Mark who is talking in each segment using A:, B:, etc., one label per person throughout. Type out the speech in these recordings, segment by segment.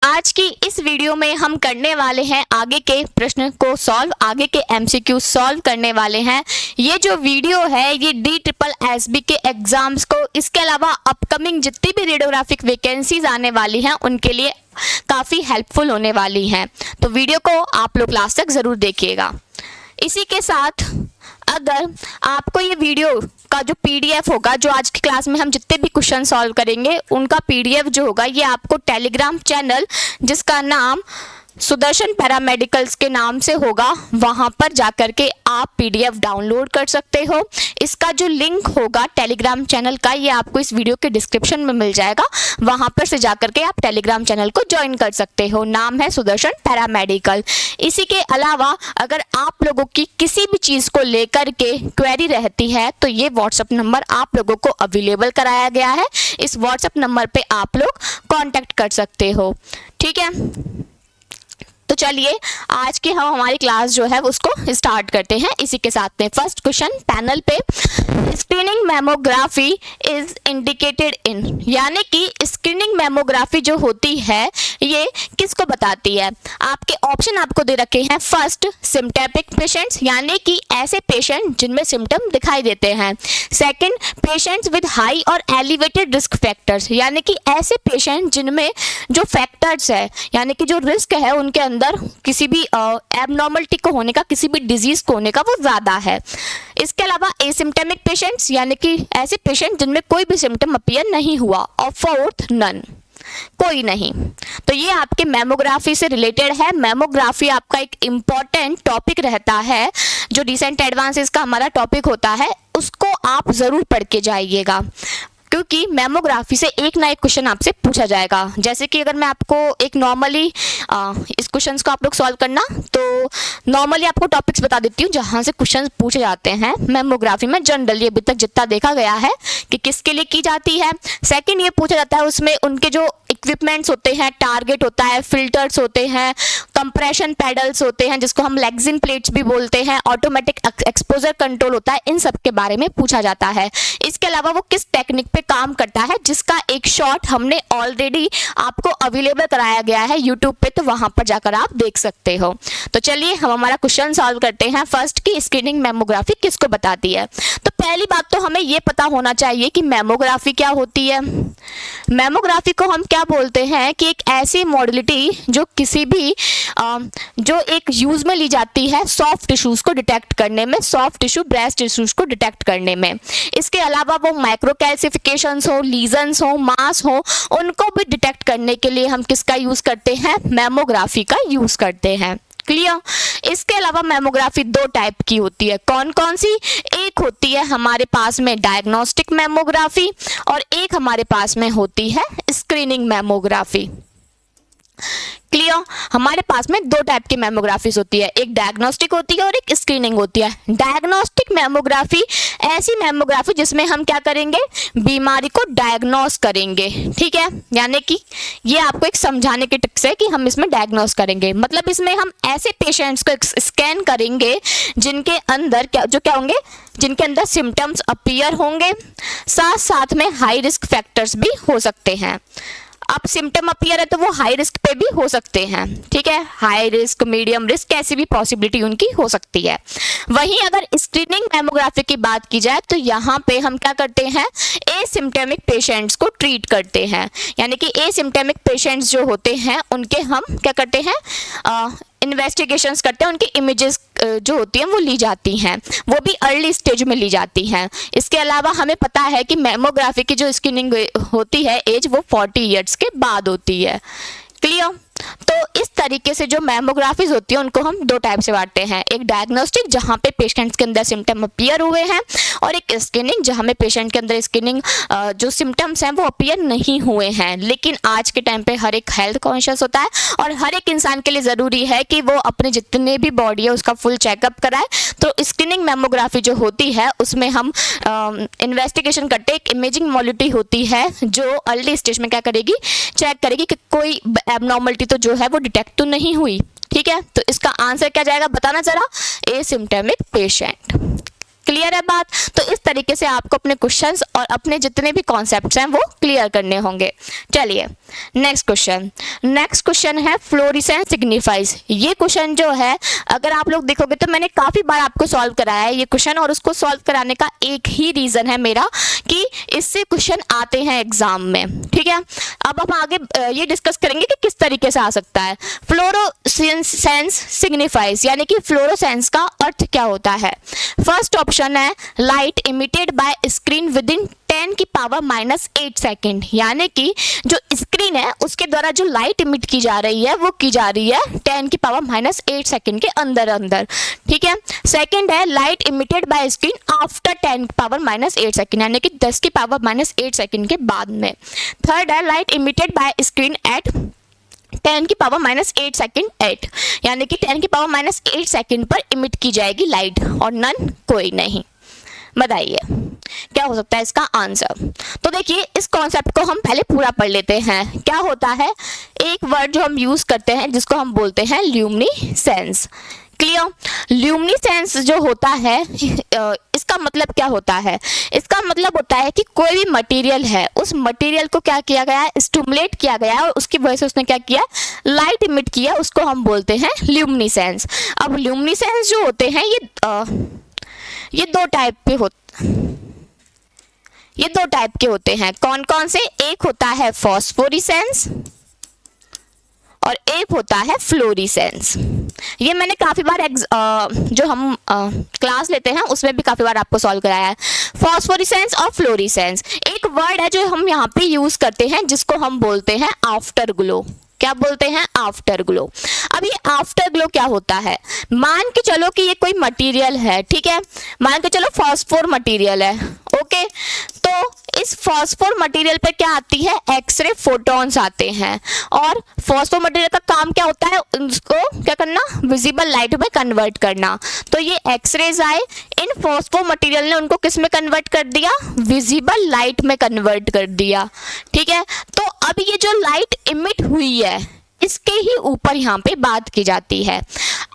A: आज की इस वीडियो में हम करने वाले हैं आगे के प्रश्न को सॉल्व, आगे के एमसीक्यू सॉल्व करने वाले हैं। ये जो वीडियो है ये DSSB के एग्जाम्स को, इसके अलावा अपकमिंग जितनी भी रेडियोग्राफिक वैकेंसीज आने वाली हैं उनके लिए काफ़ी हेल्पफुल होने वाली हैं। तो वीडियो को आप लोग लास्ट तक ज़रूर देखिएगा। इसी के साथ अगर आपको ये वीडियो का जो PDF होगा, जो आज की क्लास में हम जितने भी क्वेश्चन सॉल्व करेंगे उनका PDF जो होगा ये आपको टेलीग्राम चैनल जिसका नाम सुदर्शन पैरामेडिकल्स के नाम से होगा, वहाँ पर जाकर के आप PDF डाउनलोड कर सकते हो। इसका जो लिंक होगा टेलीग्राम चैनल का ये आपको इस वीडियो के डिस्क्रिप्शन में मिल जाएगा, वहाँ पर से जाकर के आप टेलीग्राम चैनल को ज्वाइन कर सकते हो। नाम है सुदर्शन पैरामेडिकल। इसी के अलावा अगर आप लोगों की किसी भी चीज़ को लेकर के क्वेरी रहती है तो ये व्हाट्सअप नंबर आप लोगों को अवेलेबल कराया गया है। इस व्हाट्सअप नंबर पे आप लोग कॉन्टैक्ट कर सकते हो, ठीक है। तो चलिए आज की हम हमारी क्लास जो है उसको स्टार्ट करते हैं। इसी के साथ में फर्स्ट क्वेश्चन पैनल पे, screening mammography is indicated in, यानी कि स्क्रीनिंग मैमोग्राफी जो होती है ये किसको बताती है। आपके ऑप्शन आपको दे रखे हैं। फर्स्ट सिम्पटैटिक पेशेंट्स, यानी कि ऐसे पेशेंट जिनमें सिम्टम दिखाई देते हैं। सेकंड पेशेंट्स विद हाई और एलिवेटेड रिस्क फैक्टर्स, यानी कि ऐसे पेशेंट जिनमें जो फैक्टर्स है यानी कि जो रिस्क है उनके अंदर किसी भी एबनॉर्मलिटी को होने का, किसी भी डिजीज को होने का वो ज्यादा है। इसके अलावा एसिम्प्टोमिक पेशेंट्स, यानी कि ऐसे पेशेंट जिनमें कोई भी सिम्टम अपीयर नहीं हुआ। और फोर्थ नन, कोई नहीं। तो ये आपके मैमोग्राफी से रिलेटेड है। मैमोग्राफी आपका एक इम्पॉर्टेंट टॉपिक रहता है, जो रिसेंट एडवांसेस का हमारा टॉपिक होता है, उसको आप जरूर पढ़ के जाइएगा, क्योंकि मैमोग्राफी से एक ना एक क्वेश्चन आपसे पूछा जाएगा। जैसे कि अगर मैं आपको एक नॉर्मली इस क्वेश्चंस को आप लोग सॉल्व करना, तो नॉर्मली आपको टॉपिक्स बता देती हूँ जहाँ से क्वेश्चंस पूछे जाते हैं मैमोग्राफी में। जनरली अभी तक जितना देखा गया है कि किसके लिए की जाती है। सेकंड ये पूछा जाता है उसमें उनके जो इक्विपमेंट्स होते हैं, टारगेट होता है, फिल्टर्स होते हैं, कंप्रेशन पैडल्स होते हैं जिसको हम लेग्जिन प्लेट्स भी बोलते हैं, ऑटोमेटिक एक्सपोजर कंट्रोल होता है, इन सब के बारे में पूछा जाता है। इसके अलावा वो किस टेक्निक पे काम करता है, जिसका एक शॉट हमने ऑलरेडी आपको अवेलेबल कराया गया है यूट्यूब पे, तो वहां पर जाकर आप देख सकते हो। तो चलिए हम हमारा क्वेश्चन सॉल्व करते हैं। फर्स्ट की स्क्रीनिंग मैमोग्राफी किसको बताती है। तो पहली बात तो हमें ये पता होना चाहिए कि मैमोग्राफी क्या होती है। मैमोग्राफी को हम क्या बोलते हैं कि एक ऐसी मॉडलिटी जो किसी भी जो एक यूज में ली जाती है सॉफ्ट टिश्यूज को डिटेक्ट करने में, सॉफ्ट टिश्यू ब्रेस्ट टिश्यूज को डिटेक्ट करने में। इसके अलावा वो माइक्रो कैल्सिफिकेशंस हो, लीजन्स हो, मास हो, उनको भी डिटेक्ट करने के लिए हम किसका यूज करते हैं, मैमोग्राफी का यूज करते हैं। क्लियर। इसके अलावा मैमोग्राफी दो टाइप की होती है। कौन कौन सी? एक होती है हमारे पास में डायग्नोस्टिक मैमोग्राफी और एक हमारे पास में होती है स्क्रीनिंग मैमोग्राफी। क्लियर। हमारे पास में दो टाइप की मैमोग्राफीज होती है, एक डायग्नोस्टिक होती है और एक स्क्रीनिंग होती है। डायग्नोस्टिक मैमोग्राफी ऐसी मैमोग्राफी जिसमें हम क्या करेंगे, बीमारी को डायग्नोस करेंगे, ठीक है। यानी कि ये आपको एक समझाने की टिप्स है कि हम इसमें डायग्नोस करेंगे, मतलब इसमें हम ऐसे पेशेंट्स को स्कैन करेंगे जिनके अंदर क्या होंगे, जिनके अंदर सिम्टम्स अपीयर होंगे, साथ साथ में हाई रिस्क फैक्टर्स भी हो सकते हैं। अब सिम्टम अपीयर है तो वो हाई रिस्क पे भी हो सकते हैं, ठीक है। हाई रिस्क, मीडियम रिस्क, ऐसी भी पॉसिबिलिटी उनकी हो सकती है। वहीं अगर स्क्रीनिंग मैमोग्राफी की बात की जाए तो यहाँ पे हम क्या करते हैं, एसिम्प्टोमिक पेशेंट्स को ट्रीट करते हैं। यानी कि एसिम्प्टोमिक पेशेंट्स जो होते हैं उनके हम क्या करते हैं, इन्वेस्टिगेशंस करते हैं, उनकी इमेजेस जो होती हैं वो ली जाती हैं, वो भी अर्ली स्टेज में ली जाती हैं। इसके अलावा हमें पता है कि मैमोग्राफी की जो स्क्रीनिंग होती है एज वो 40 ईयर्स के बाद होती है। क्लियर। तो इस तरीके से जो मैमोग्राफीज होती है उनको हम दो टाइप से बांटते हैं, एक डायग्नोस्टिक जहाँ पे पेशेंट्स के अंदर सिम्टम अपीयर हुए हैं, और एक स्क्रीनिंग जहाँ में पेशेंट के अंदर स्क्रीनिंग जो सिम्टम्स हैं वो अपीयर नहीं हुए हैं। लेकिन आज के टाइम पे हर एक हेल्थ कॉन्शियस होता है और हर एक इंसान के लिए ज़रूरी है कि वो अपने जितने भी बॉडी है उसका फुल चेकअप कराए। तो स्क्रीनिंग मैमोग्राफी जो होती है उसमें हम इन्वेस्टिगेशन करते हैं, एक इमेजिंग मॉलिटी होती है जो अर्ली स्टेज में क्या करेगी, चेक करेगी कि कोई एबनॉर्मलिटी तो जो है वो डिटेक्ट तो नहीं हुई, ठीक है। तो इसका आंसर क्या जाएगा बताना जरा, एसिम्प्टोमिक पेशेंट। क्लियर है बात? तो इस तरीके से आपको अपने क्वेश्चंस और अपने जितने भी कॉन्सेप्ट्स हैं वो क्लियर करने होंगे। चलिए नेक्स्ट क्वेश्चन है फ्लोरेसेंस सिग्निफाइज। ये क्वेश्चन जो है अगर आप लोग देखोगे तो मैंने काफ़ी बार आपको सॉल्व कराया है ये क्वेश्चन, और उसको सॉल्व कराने का एक ही रीज़न है मेरा कि इससे क्वेश्चन आते हैं एग्जाम में। ठीक है, अब हम आगे ये डिस्कस करेंगे कि किस तरीके से आ सकता है। फ्लोरोसेंस सिग्निफाइज यानी कि फ्लोरोसेंस का अर्थ क्या होता है। फर्स्ट ऑप्शन है light emitted bye screen with in 10 की पावर -8 सेकेंड, यानी कि जो स्क्रीन है उसके द्वारा जो लाइट इमिट की जा रही है वो की जा रही है 10 की पावर -8 सेकेंड के अंदर अंदर। ठीक है, सेकेंड है light emitted bye screen after 10 की पावर -8 सेकेंड, यानी कि 10 की पावर -8 सेकेंड के बाद में। थर्ड है light emitted bye screen eight 10 की पावर -8 सेकेंड 8, यानी कि 10 की पावर -8 सेकेंड पर इमिट की जाएगी लाइट और नन कोई नहीं। बताइए क्या हो सकता है इसका आंसर। तो देखिए इस कॉन्सेप्ट को हम पहले पूरा पढ़ लेते हैं। क्या होता है, एक वर्ड जो हम यूज करते हैं जिसको हम बोलते हैं ल्यूमिनेसेंस। क्लियर, ल्यूमिनेसेंस जो होता है इसका मतलब क्या होता है, इसका मतलब होता है कि कोई भी मटेरियल है उस मटेरियल को क्या किया गया है, स्टिमुलेट किया गया है और उसकी वजह से उसने क्या किया, लाइट इमिट किया, उसको हम बोलते हैं ल्यूमिनेसेंस। अब ल्यूमिनेसेंस जो होते हैं ये दो टाइप के होते हैं। कौन कौन से, एक होता है फॉस्फोरेसेंस और एक होता है फ्लोरेसेंस। ये मैंने काफ़ी बार जो हम क्लास लेते हैं उसमें भी काफ़ी बार आपको सॉल्व कराया है। फॉस्फोरेसेंस और फ्लोरेसेंस एक वर्ड है जो हम यहाँ पे यूज़ करते हैं जिसको हम बोलते हैं आफ्टर ग्लो। क्या बोलते हैं, आफ्टर ग्लो। अब ये आफ्टर ग्लो क्या होता है, मान के चलो कि ये कोई मटेरियल है, ठीक है, मान के चलो फॉस्फोर मटेरियल है, ओके, तो इस फॉस्फोर मटेरियल पे क्या आती है, एक्सरे फोटॉन्स आते हैं, और फॉस्फोर मटेरियल का काम क्या होता है, उसको क्या करना, विजिबल लाइट में कन्वर्ट करना। तो ये एक्सरेज आए, इन फॉस्फोर मटेरियल ने उनको किस में कन्वर्ट कर दिया, विजिबल लाइट में कन्वर्ट कर दिया। ठीक है, तो अब ये जो लाइट इमिट हुई है इसके ही ऊपर यहाँ पे बात की जाती है।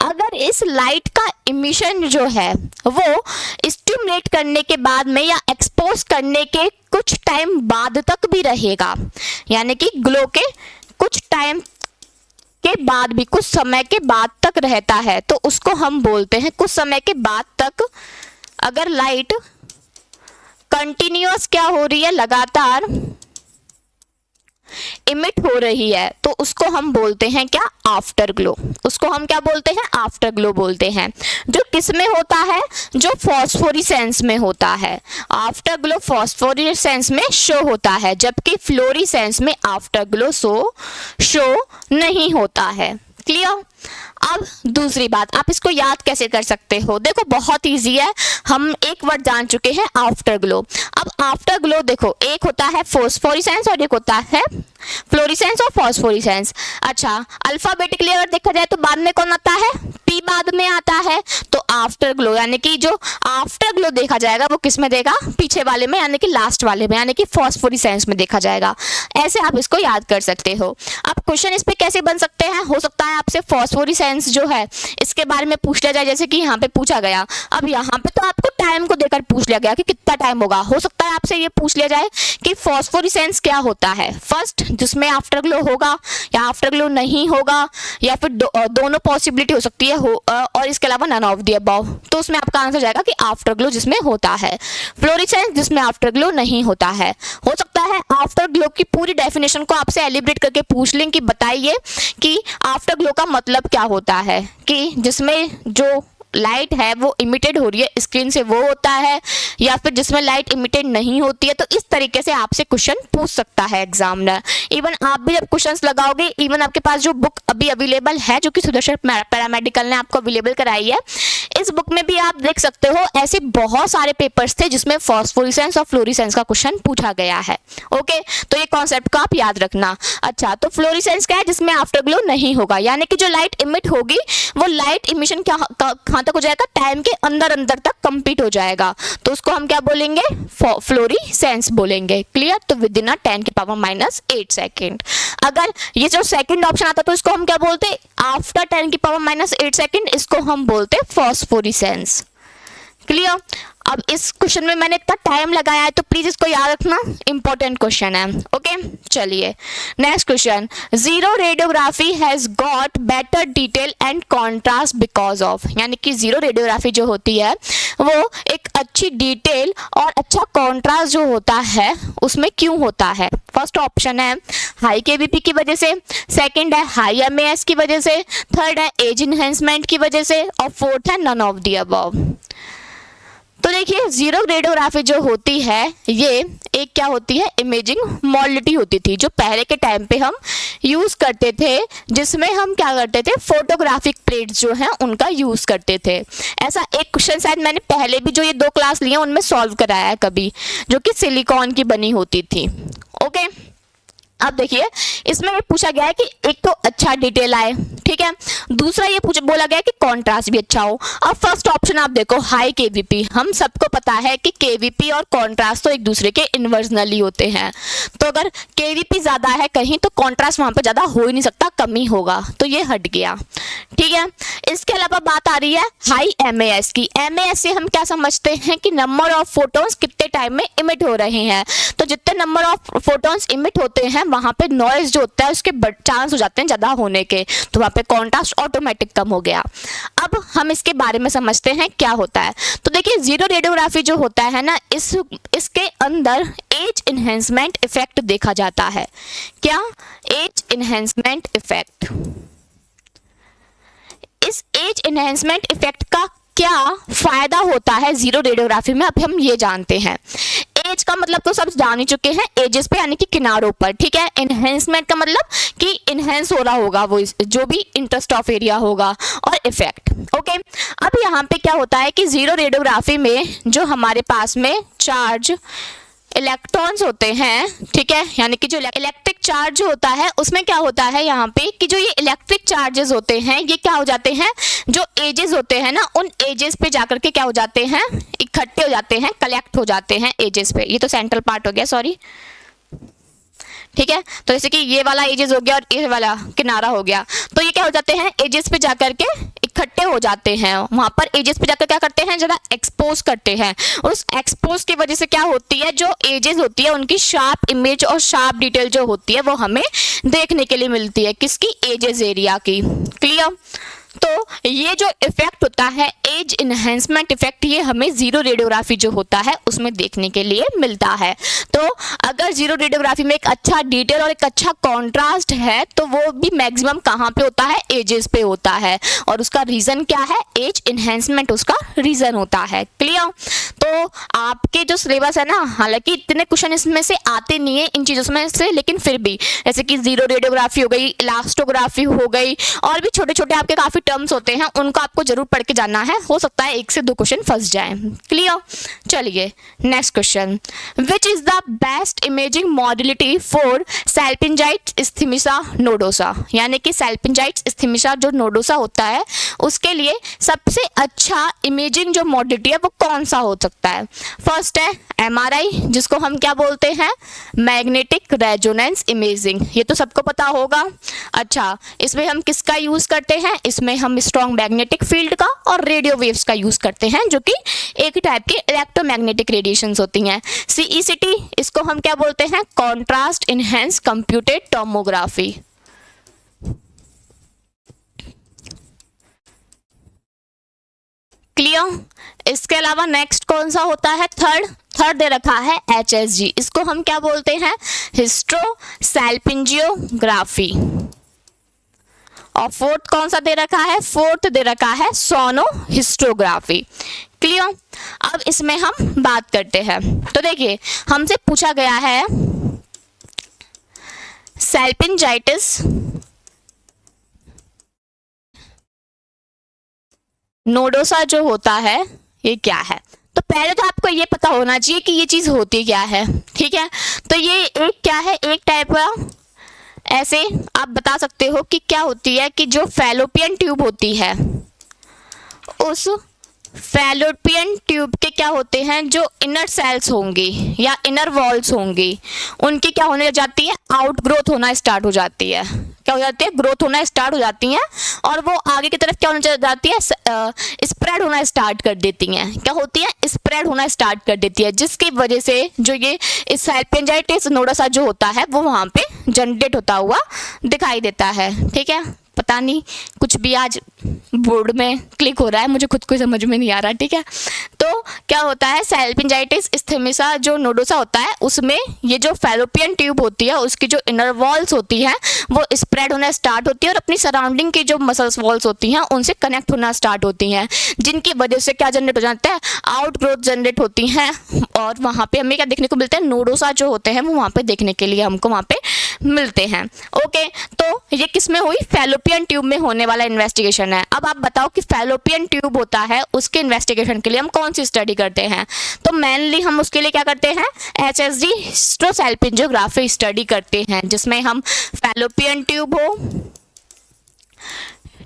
A: अगर इस लाइट का इमिशन जो है वो स्टिमुलेट करने के बाद में या एक्सपोज करने के कुछ टाइम बाद तक भी रहेगा, यानी कि ग्लो के कुछ टाइम के बाद भी, कुछ समय के बाद तक रहता है, तो उसको हम बोलते हैं, कुछ समय के बाद तक अगर लाइट कंटिन्यूअस क्या हो रही है, लगातार इमिट हो रही है, तो उसको हम बोलते हैं क्या, आफ्टर ग्लो। उसको हम क्या बोलते हैं, आफ्टर ग्लो बोलते हैं। जो किस में होता है, जो फॉस्फोरेसेंस में होता है। आफ्टर ग्लो फॉस्फोरेसेंस में शो होता है, जबकि फ्लोरेसेंस में आफ्टर ग्लो शो नहीं होता है। क्लियर। अब दूसरी बात, आप इसको याद कैसे कर सकते हो, देखो बहुत इजी है, हम एक वर्ड जान चुके हैं, आफ्टर ग्लो। अब आफ्टर ग्लो देखो, एक होता है फॉस्फोरेसेंस और एक होता है फ्लोरेसेंस और फॉस्फोरेसेंस। अच्छा, अल्फाबेटिकली अगर देखा जाए तो बाद में कौन आता है, पी बाद में आता है, तो आफ्टर ग्लो यानी कि जो आफ्टर ग्लो देखा जाएगा वो किस में देगा, पीछे वाले में, यानी कि लास्ट वाले में, यानी कि फॉस्फोरेसेंस में देखा जाएगा। ऐसे आप इसको याद कर सकते हो। अब क्वेश्चन इस पे कैसे बन सकते हैं, हो सकता है आपसे फॉस्फोरेसेंस जो है इसके बारे में पूछ लिया जाए, जैसे कि यहाँ पे पूछा गया। अब यहाँ पे तो आपको टाइम को देकर पूछ लिया गया कि कितना टाइम होगा, हो सकता है आपसे ये पूछ लिया जाए कि फॉस्फोरेसेंस क्या होता है, फर्स्ट जिसमें आफ्टर ग्लो होगा या आफ्टर ग्लो नहीं होगा, या फिर दोनों पॉसिबिलिटी हो सकती है और इसके अलावा नन ऑफ द अबव। तो उसमें आपका आंसर जाएगा कि आफ्टर ग्लो जिसमें होता है, फ्लोरेसेंस जिसमें आफ्टर ग्लो नहीं होता है। हो सकता है आफ्टर ग्लो की पूरी डेफिनेशन को आपसे एलिब्रेट करके पूछ लें कि बताइए कि आफ्टर ग्लो का मतलब क्या होता है, कि जिसमें जो लाइट है वो इमिटेड हो रही है स्क्रीन से वो होता है, या फिर जिसमें लाइट इमिटेड नहीं होती है। तो इस तरीके से आपसे क्वेश्चन पूछ सकता है एग्जामिनर। इवन आप भी जब क्वेश्चंस लगाओगे, इवन आपके पास जो बुक अभी अवेलेबल है जो कि सुदर्शन पैरामेडिकल ने आपको अवेलेबल कराई है, इस बुक में भी आप देख सकते हो ऐसे बहुत सारे पेपर्स थे जिसमें फॉस्फोरेसेंस और फ्लोरेसेंस का क्वेश्चन पूछा गया है। ओके, तो ये कॉन्सेप्ट को आप याद रखना। अच्छा, तो फ्लोरेसेंस क्या है, जिसमें आफ्टर ग्लो नहीं होगा, यानी कि जो लाइट इमिट होगी वो लाइट इमिशन कहाँ तक हो जाएगा, टाइम के अंदर अंदर तक कंप्लीट हो जाएगा, तो उसको हम क्या बोलेंगे, फ्लोरेसेंस बोलेंगे। क्लियर। तो विद इन 10 की पावर -8 सेकेंड। अगर ये जो सेकंड ऑप्शन आता तो इसको हम क्या बोलते, आफ्टर 10 की पावर -8 सेकेंड, इसको हम बोलते फॉस्फोरेसेंस। क्लियर। अब इस क्वेश्चन में मैंने इतना टाइम लगाया है तो प्लीज इसको याद रखना, इंपॉर्टेंट क्वेश्चन है। ओके चलिए next question, zero radiography has got better detail and contrast because of, यानी कि जीरो रेडियोग्राफी जो होती है वो एक अच्छी डिटेल और अच्छा कॉन्ट्रास्ट जो होता है उसमें क्यों होता है। फर्स्ट ऑप्शन है हाई केवीपी की वजह से, सेकंड है हाई एमएएस की वजह से, थर्ड है एज इनहेंसमेंट की वजह से और फोर्थ है नन ऑफ द अबव। तो देखिए जीरो रेडियोग्राफी जो होती है ये एक क्या होती है, इमेजिंग मॉडलिटी होती थी जो पहले के टाइम पे हम यूज करते थे, जिसमें हम क्या करते थे, फोटोग्राफिक प्लेट्स जो हैं उनका यूज करते थे। ऐसा एक क्वेश्चन शायद मैंने पहले भी जो ये 2 क्लास लिए उनमें सॉल्व कराया है कभी, जो कि सिलिकॉन की बनी होती थी। ओके अब देखिए इसमें ये पूछा गया है कि एक तो अच्छा डिटेल आए, ठीक है, दूसरा ये बोला गया है कि कॉन्ट्रास्ट भी अच्छा हो। अब फर्स्ट ऑप्शन आप देखो हाई केवीपी, हम सबको पता है कि केवीपी और कॉन्ट्रास्ट तो एक दूसरे के इन्वर्जनली होते हैं, तो अगर केवीपी ज्यादा है कहीं तो कॉन्ट्रास्ट वहां पर ज्यादा हो ही नहीं सकता, कम ही होगा, तो ये हट गया, ठीक है। इसके अलावा बात आ रही है हाई एमएएस की। एमएएस से हम क्या समझते हैं कि नंबर ऑफ फोटोन्स कितने टाइम में इमिट हो रहे हैं, तो जितने नंबर ऑफ फोटोन्स इमिट होते हैं वहां पे नॉइज जो होता है उसके चांस हो जाते हैं ज्यादा होने के, तो वहां पे कॉन्ट्रास्ट ऑटोमेटिक कम हो गया। अब हम इसके बारे में समझते हैं क्या होता है। तो देखिए जीरो रेडियोग्राफी जो होता है ना, इसके अंदर एज इनहेंसमेंट इफेक्ट देखा जाता है। क्या? Edge enhancement effect. इस एज इनहेंसमेंट इफेक्ट का क्या फायदा होता है जीरो रेडियोग्राफी में, अब हम ये जानते हैं। एज का मतलब तो सब जान ही चुके हैं, एजेस पे यानी कि किनारों पर, ठीक है। इनहेंसमेंट का मतलब कि इनहेंस हो रहा होगा वो जो भी इंटरेस्ट ऑफ एरिया होगा, और इफेक्ट। ओके अब यहाँ पे क्या होता है कि जीरो रेडियोग्राफी में जो हमारे पास में चार्ज इलेक्ट्रॉन्स होते हैं, ठीक है, यानी कि जो इलेक्ट्रिक चार्ज होता है उसमें क्या होता है यहाँ पे कि जो ये इलेक्ट्रिक चार्जेस होते हैं ये क्या हो जाते हैं, जो एजेस होते हैं ना उन एजेस पे जाकर के क्या हो जाते हैं, इकट्ठे हो जाते हैं, कलेक्ट हो जाते हैं एजेस पे। ये तो सेंट्रल पार्ट हो गया, सॉरी, ठीक है। तो जैसे कि ये वाला एजेस हो गया और ये वाला किनारा हो गया, तो ये क्या हो जाते हैं, एजेस पे जाकर के इकट्ठे हो जाते हैं। वहां पर एजेस पे जाकर क्या करते हैं, जरा एक्सपोज करते हैं। उस एक्सपोज की वजह से क्या होती है, जो एजेस होती है उनकी शार्प इमेज और शार्प डिटेल जो होती है वो हमें देखने के लिए मिलती है, किसकी, एजेस एरिया की। क्लियर। तो ये जो इफेक्ट होता है एज इनहेंसमेंट इफेक्ट, ये हमें जीरो रेडियोग्राफी जो होता है उसमें देखने के लिए मिलता है। तो अगर जीरो रेडियोग्राफी में एक अच्छा डिटेल और एक अच्छा कॉन्ट्रास्ट है तो वो भी मैक्सिमम कहाँ पे होता है, एजेस पे होता है, और उसका रीजन क्या है, एज इनहेंसमेंट उसका रीजन होता है। क्लियर। तो आपके जो सिलेबस है ना, हालांकि इतने क्वेश्चन इसमें से आते नहीं है इन चीजों में से, लेकिन फिर भी जैसे कि जीरो रेडियोग्राफी हो गई, इलास्टोग्राफी हो गई, और भी छोटे छोटे आपके काफी टर्म्स होते हैं, उनको आपको जरूर पढ़ के जाना है। हो सकता है 1 से 2 क्वेश्चन फंस जाएं। क्लियर। चलिए next question, which is the best imaging modality for salpingitis isthmica nodosa, यानी कि सल्पिंजाइट इस्थीमिसा जो नोडोसा होता है उसके लिए सबसे अच्छा इमेजिंग जो मॉडलिटी है वो कौन सा हो सकता है। फर्स्ट है एमआरआई, जिसको हम क्या बोलते हैं, मैग्नेटिक रेजोनेंस इमेजिंग, ये तो सबको पता होगा। अच्छा, इसमें हम किसका यूज करते हैं, इसमें हम स्ट्रॉन्ग मैग्नेटिक फील्ड का और रेडियो वेव्स का यूज करते हैं, जो कि एक टाइप के इलेक्ट्रोमैग्नेटिक रेडिएशंस होती हैं। सीईसीटी, इसको हम क्या बोलते हैं, contrast enhance computed tomography. Clear. इसके अलावा नेक्स्ट कौन सा होता है, थर्ड दे रखा है HSG, इसको हम क्या बोलते हैं, हिस्ट्रो सल्पिंजियोग्राफी। और फोर्थ कौन सा दे रखा है, फोर्थ दे रखा है सोनो हिस्टोग्राफी। क्लियर। अब इसमें हम बात करते हैं। तो देखिए हमसे पूछा गया है सल्पिंजाइटिस नोडोसा जो होता है ये क्या है। तो पहले तो आपको ये पता होना चाहिए कि ये चीज होती क्या है, ठीक है। तो ये एक क्या है, एक टाइप का, ऐसे आप बता सकते हो कि क्या होती है कि जो फैलोपियन ट्यूब होती है, उस फैलोपियन ट्यूब के क्या होते हैं, जो इनर सेल्स होंगी या इनर वॉल्स होंगी, उनकी क्या होने लग जाती है, आउटग्रोथ होना स्टार्ट हो जाती है। क्या हो जाती है, ग्रोथ होना स्टार्ट हो जाती हैं और वो आगे की तरफ क्या होना जाती है, स्प्रेड होना स्टार्ट कर देती हैं। क्या होती है, स्प्रेड होना स्टार्ट कर देती है, जिसकी वजह से जो ये सैलपिंजाइटिस नोडोसा जो होता है वो वहाँ पे जनरेट होता हुआ दिखाई देता है। ठीक है, पता नहीं कुछ भी आज बोर्ड में क्लिक हो रहा है, मुझे खुद को समझ में नहीं आ रहा। ठीक है, तो क्या होता है, सैलपिंजाइटिस इस्थेमिसा जो नोडोसा होता है उसमें ये जो फैलोपियन ट्यूब होती है उसकी जो इनर वॉल्स होती है वो स्प्रेड होना स्टार्ट होती है और अपनी सराउंडिंग की जो मसल्स वॉल्स होती हैं उनसे कनेक्ट होना स्टार्ट होती हैं, जिनकी वजह से क्या जनरेट हो जाता है, आउट ग्रोथ जनरेट होती हैं और वहाँ पे हमें क्या देखने को मिलता है, नोडोसा जो होते हैं वो वहाँ पे देखने के लिए हमको वहाँ पे मिलते हैं। ओके, तो ये किस में हुई, फैलोपियन ट्यूब में होने वाला इन्वेस्टिगेशन है। अब आप बताओ कि फैलोपियन ट्यूब होता है उसके इन्वेस्टिगेशन के लिए हम कौन सी स्टडी करते हैं, तो मेनली हम उसके लिए क्या करते हैं, HSG हिस्टोसैल्पिंजियोग्राफी स्टडी करते हैं, जिसमें हम फैलोपियन ट्यूब हो,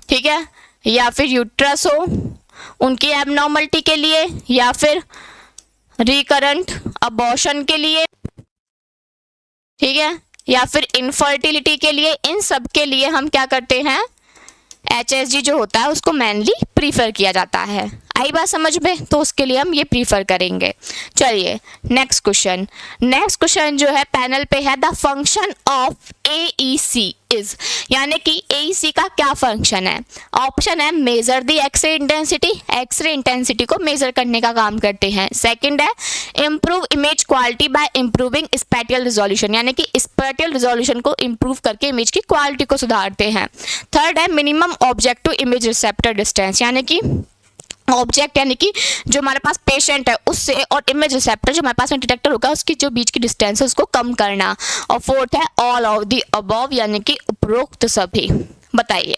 A: ठीक है, या फिर यूट्रस हो उनकी एबनॉर्मलिटी के लिए, या फिर रिकरेंट अबॉर्शन के लिए, ठीक है, या फिर इनफर्टिलिटी के लिए, इन सब के लिए हम क्या करते हैं, HSG जो होता है उसको मेनली प्रीफर किया जाता है। आई बात समझ में, तो उसके लिए हम ये प्रीफर करेंगे। चलिए नेक्स्ट क्वेश्चन जो है पैनल पे है, the function of AEC is, यानी कि AEC का क्या फंक्शन है। ऑप्शन है measure the x-ray intensity, x-ray intensity को मेजर करने का काम करते हैं। सेकंड है improve image quality by improving spatial resolution, यानी कि स्पेटियल रिजोल्यूशन को इम्प्रूव करके इमेज की क्वालिटी को सुधारते हैं। थर्ड है minimum object to image receptor distance, यानी कि ऑब्जेक्ट यानी कि जो हमारे पास पेशेंट है उससे और इमेज रिसेप्टर जो हमारे पास में डिटेक्टर होगा उसकी जो बीच की डिस्टेंस है उसको कम करना। और फोर्थ है ऑल ऑफ द अबव, यानी कि उपरोक्त सभी। बताइए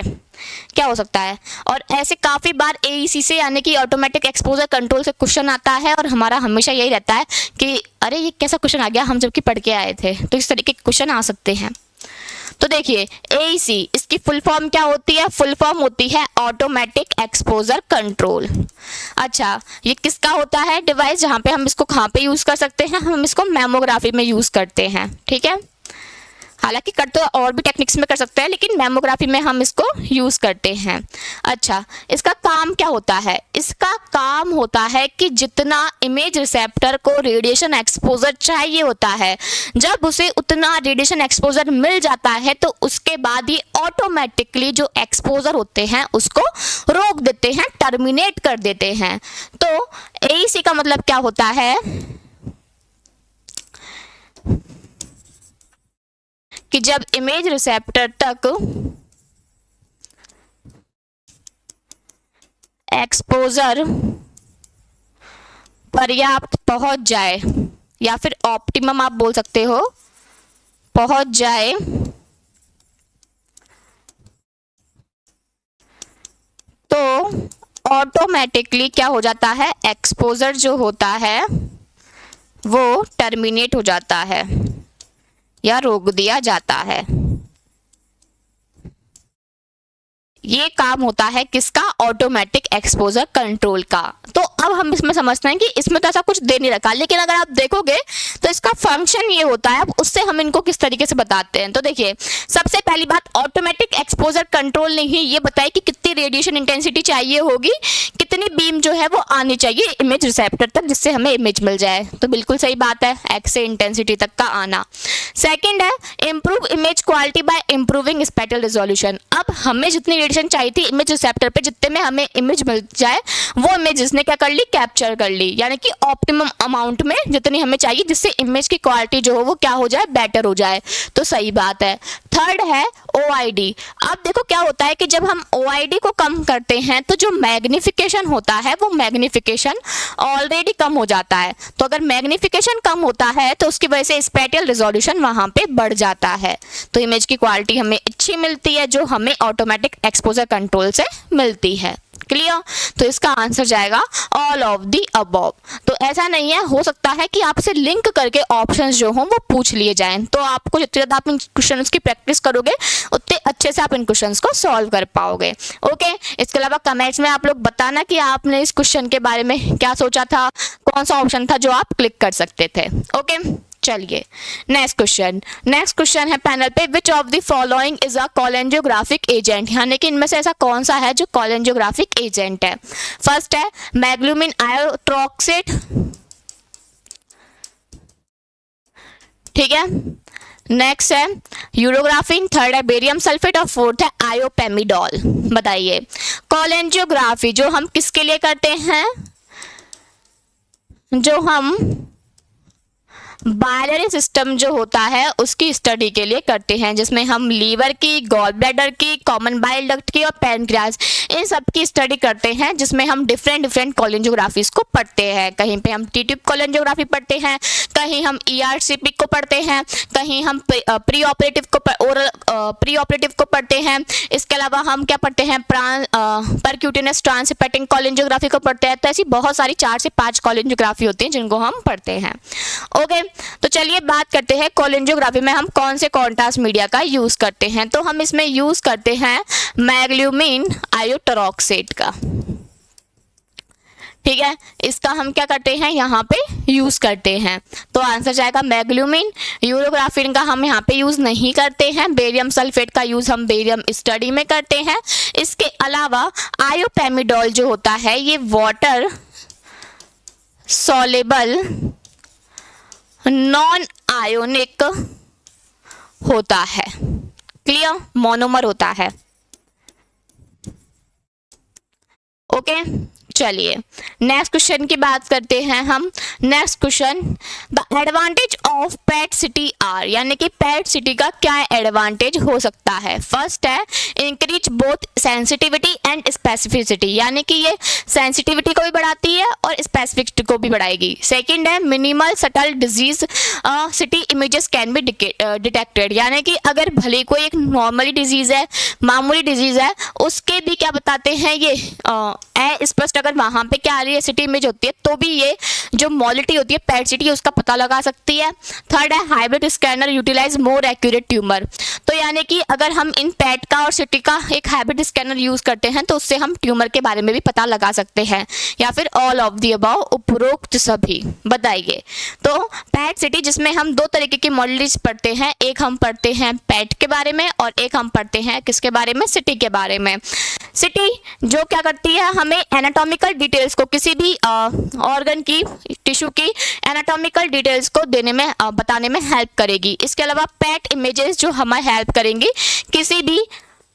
A: क्या हो सकता है। और ऐसे काफ़ी बार AEC से यानी कि ऑटोमेटिक एक्सपोजर कंट्रोल से क्वेश्चन आता है और हमारा हमेशा यही रहता है कि अरे ये कैसा क्वेश्चन आ गया, हम जबकि पढ़ के आए थे। तो इस तरीके के क्वेश्चन आ सकते हैं। तो देखिए AEC इसकी फुल फॉर्म क्या होती है, फुल फॉर्म होती है ऑटोमेटिक एक्सपोजर कंट्रोल। अच्छा, ये किसका होता है डिवाइस, जहाँ पे हम इसको कहाँ पे यूज़ कर सकते हैं, हम इसको मैमोग्राफी में यूज़ करते हैं। ठीक है, हालांकि कर तो और भी टेक्निक्स में कर सकते हैं लेकिन मैमोग्राफी में हम इसको यूज़ करते हैं। अच्छा, इसका काम क्या होता है, इसका काम होता है कि जितना इमेज रिसेप्टर को रेडिएशन एक्सपोजर चाहिए होता है, जब उसे उतना रेडिएशन एक्सपोजर मिल जाता है तो उसके बाद ही ऑटोमेटिकली जो एक्सपोजर होते हैं उसको रोक देते हैं, टर्मिनेट कर देते हैं। तो AEC का मतलब क्या होता है कि जब इमेज रिसेप्टर तक एक्सपोजर पर्याप्त पहुंच जाए या फिर ऑप्टिमम आप बोल सकते हो पहुंच जाए, तो ऑटोमेटिकली क्या हो जाता है, एक्सपोजर जो होता है वो टर्मिनेट हो जाता है या रोक दिया जाता है। ये काम होता है किसका, ऑटोमेटिक एक्सपोजर कंट्रोल का। तो अब हम इसमें समझते हैं कि इसमें तो ऐसा कुछ दे नहीं रखा, लेकिन अगर आप देखोगे तो इसका फंक्शन ये होता है। अब उससे हम इनको किस तरीके से बताते हैं, तो देखिए सबसे पहली बात ऑटोमेटिक एक्सपोजर कंट्रोल ने ही ये बताया कि कितनी रेडिएशन इंटेंसिटी चाहिए होगी, कितनी बीम जो है वो आनी चाहिए इमेज रिसेप्टर तक जिससे हमें इमेज मिल जाए। तो बिल्कुल सही बात है, एक्स इंटेंसिटी तक का आना। सेकेंड है improve image quality by improving spatial resolution. अब हमें जितनी रेडिएशन चाहिए थी इमेज रिसेप्टर पे, जितने में हमें इमेज मिल जाए वो इमेज इसने क्या कर ली, कैप्चर कर ली, यानी कि ऑप्टिमम अमाउंट में जितनी हमें चाहिए जिससे इमेज की क्वालिटी जो हो वो क्या हो जाए, बेटर हो जाए। तो सही बात है। थर्ड है OID। अब देखो क्या होता है कि जब हम OID को कम करते हैं तो जो मैग्निफिकेशन होता है वो मैग्निफिकेशन ऑलरेडी कम हो जाता है। तो अगर मैग्निफिकेशन कम होता है तो उसकी वजह से स्पेटियल रिजोल्यूशन वहां पे बढ़ जाता है, तो इमेज की क्वालिटी हमें अच्छी मिलती है जो हमें ऑटोमेटिक एक्सपोजर कंट्रोल से मिलती है। क्लियर। तो इसका आंसर जाएगा ऑल ऑफ दी अबव। तो ऐसा नहीं है, हो सकता है कि आपसे लिंक करके ऑप्शंस जो हों वो पूछ लिए जाएं, तो आपको जितनी ज़्यादा आप इन क्वेश्चंस की प्रैक्टिस करोगे उतने अच्छे से आप इन क्वेश्चंस को सॉल्व कर पाओगे। ओके, इसके अलावा कमेंट्स में आप लोग बताना कि आपने इस क्वेश्चन के बारे में क्या सोचा था, कौन सा ऑप्शन था जो आप क्लिक कर सकते थे। ओके। चलिए नेक्स्ट क्वेश्चन है पैनल पे, which of the following is a cholangiographic agent, यानी कि इनमें से ऐसा कौन सा है जो कोलेंजियोग्राफिक एजेंट है। फर्स्ट है मैग्लूमिन आयोट्रोक्सेट, ठीक है, नेक्स्ट है यूरोग्राफिन, थर्ड है बेरियम सल्फेट और फोर्थ है आयोपेमिडोल। बताइए कोलेंजियोग्राफी जो हम किसके लिए करते हैं, जो हम बायलरी सिस्टम जो होता है उसकी स्टडी के लिए करते हैं, जिसमें हम लीवर की, गॉल ब्लैडर की, कॉमन बाइल डक्ट की और पैनक्रियाज, इन सब की स्टडी करते हैं, जिसमें हम डिफरेंट कोलेंजियोग्राफीज को पढ़ते हैं। कहीं पे हम टी ट्यूब कोलेंजियोग्राफी पढ़ते हैं, कहीं हम ERCP को पढ़ते हैं, कहीं हम प्री ऑपरेटिव को पढ़ते हैं। इसके अलावा हम क्या पढ़ते हैं, परक्यूटेनस ट्रांसहेपेटिक कोलेंजियोग्राफी को पढ़ते हैं। तो ऐसी बहुत सारी 4 से 5 कोलेंजियोग्राफी होती हैं जिनको हम पढ़ते हैं। ओके, तो चलिए बात करते हैं कोलेंजियोग्राफी में हम कौन से कॉन्ट्रास्ट मीडिया का यूज करते हैं। तो हम इसमें यूज करते हैं मैग्लूमिन आयोट्रोक्सेट का, ठीक है, इसका हम क्या करते हैं यहाँ पे यूज करते हैं। तो आंसर जाएगा मैग्लूमिन। यूरोग्राफिन का हम यहाँ पे यूज नहीं करते हैं। बेरियम सल्फेट का यूज हम बेरियम स्टडी में करते हैं। इसके अलावा आयोपेमिडोल जो होता है ये वाटर सॉलेबल नॉन आयोनिक होता है, क्लियर, मोनोमर होता है। ओके, चलिए नेक्स्ट क्वेश्चन की बात करते हैं हम। Next question, the advantage of PET CT are, यानी कि पेट सिटी का क्या एडवांटेज हो सकता है। फर्स्ट है increase both sensitivity and specificity, यानी कि ये सेंसिटिविटी को भी बढ़ाती है और स्पेसिफिसिटी को भी बढ़ाएगी। सेकंड है minimal subtle disease city images can be detected, यानी कि अगर भले कोई एक नॉर्मली डिजीज है, मामूली डिजीज है, उसके भी क्या बताते हैं ये स्पष्ट अगर वहां पे क्या आ रही है सिटी इमेज होती है तो भी ये जो मॉलिटी होती है पेट सिटी उसका पता लगा सकती है। थर्ड है hybrid scanner utilise more accurate tumour, तो यानी कि अगर हम इन पेट का और सिटी का एक हाइब्रिड स्कैनर यूज करते हैं तो उससे हम ट्यूमर के बारे में भी पता लगा सकते हैं, या फिर ऑल ऑफ द अबव, उपरोक्त सभी। बताइए तो पेट सिटी जिसमें हम 2 तरीके की मॉडल्स पढ़ते हैं, एक हम पढ़ते हैं पेट के बारे में और एक हम पढ़ते हैं किसके बारे में, सिटी के बारे में। सिटी जो क्या करती है, हमें एनाटॉमिकल डिटेल्स को, किसी भी ऑर्गन की, टिश्यू की एनाटॉमिकल डिटेल्स को देने में, बताने में हेल्प करेगी। इसके अलावा पेट इमेजेस जो हमें हेल्प करेंगी किसी भी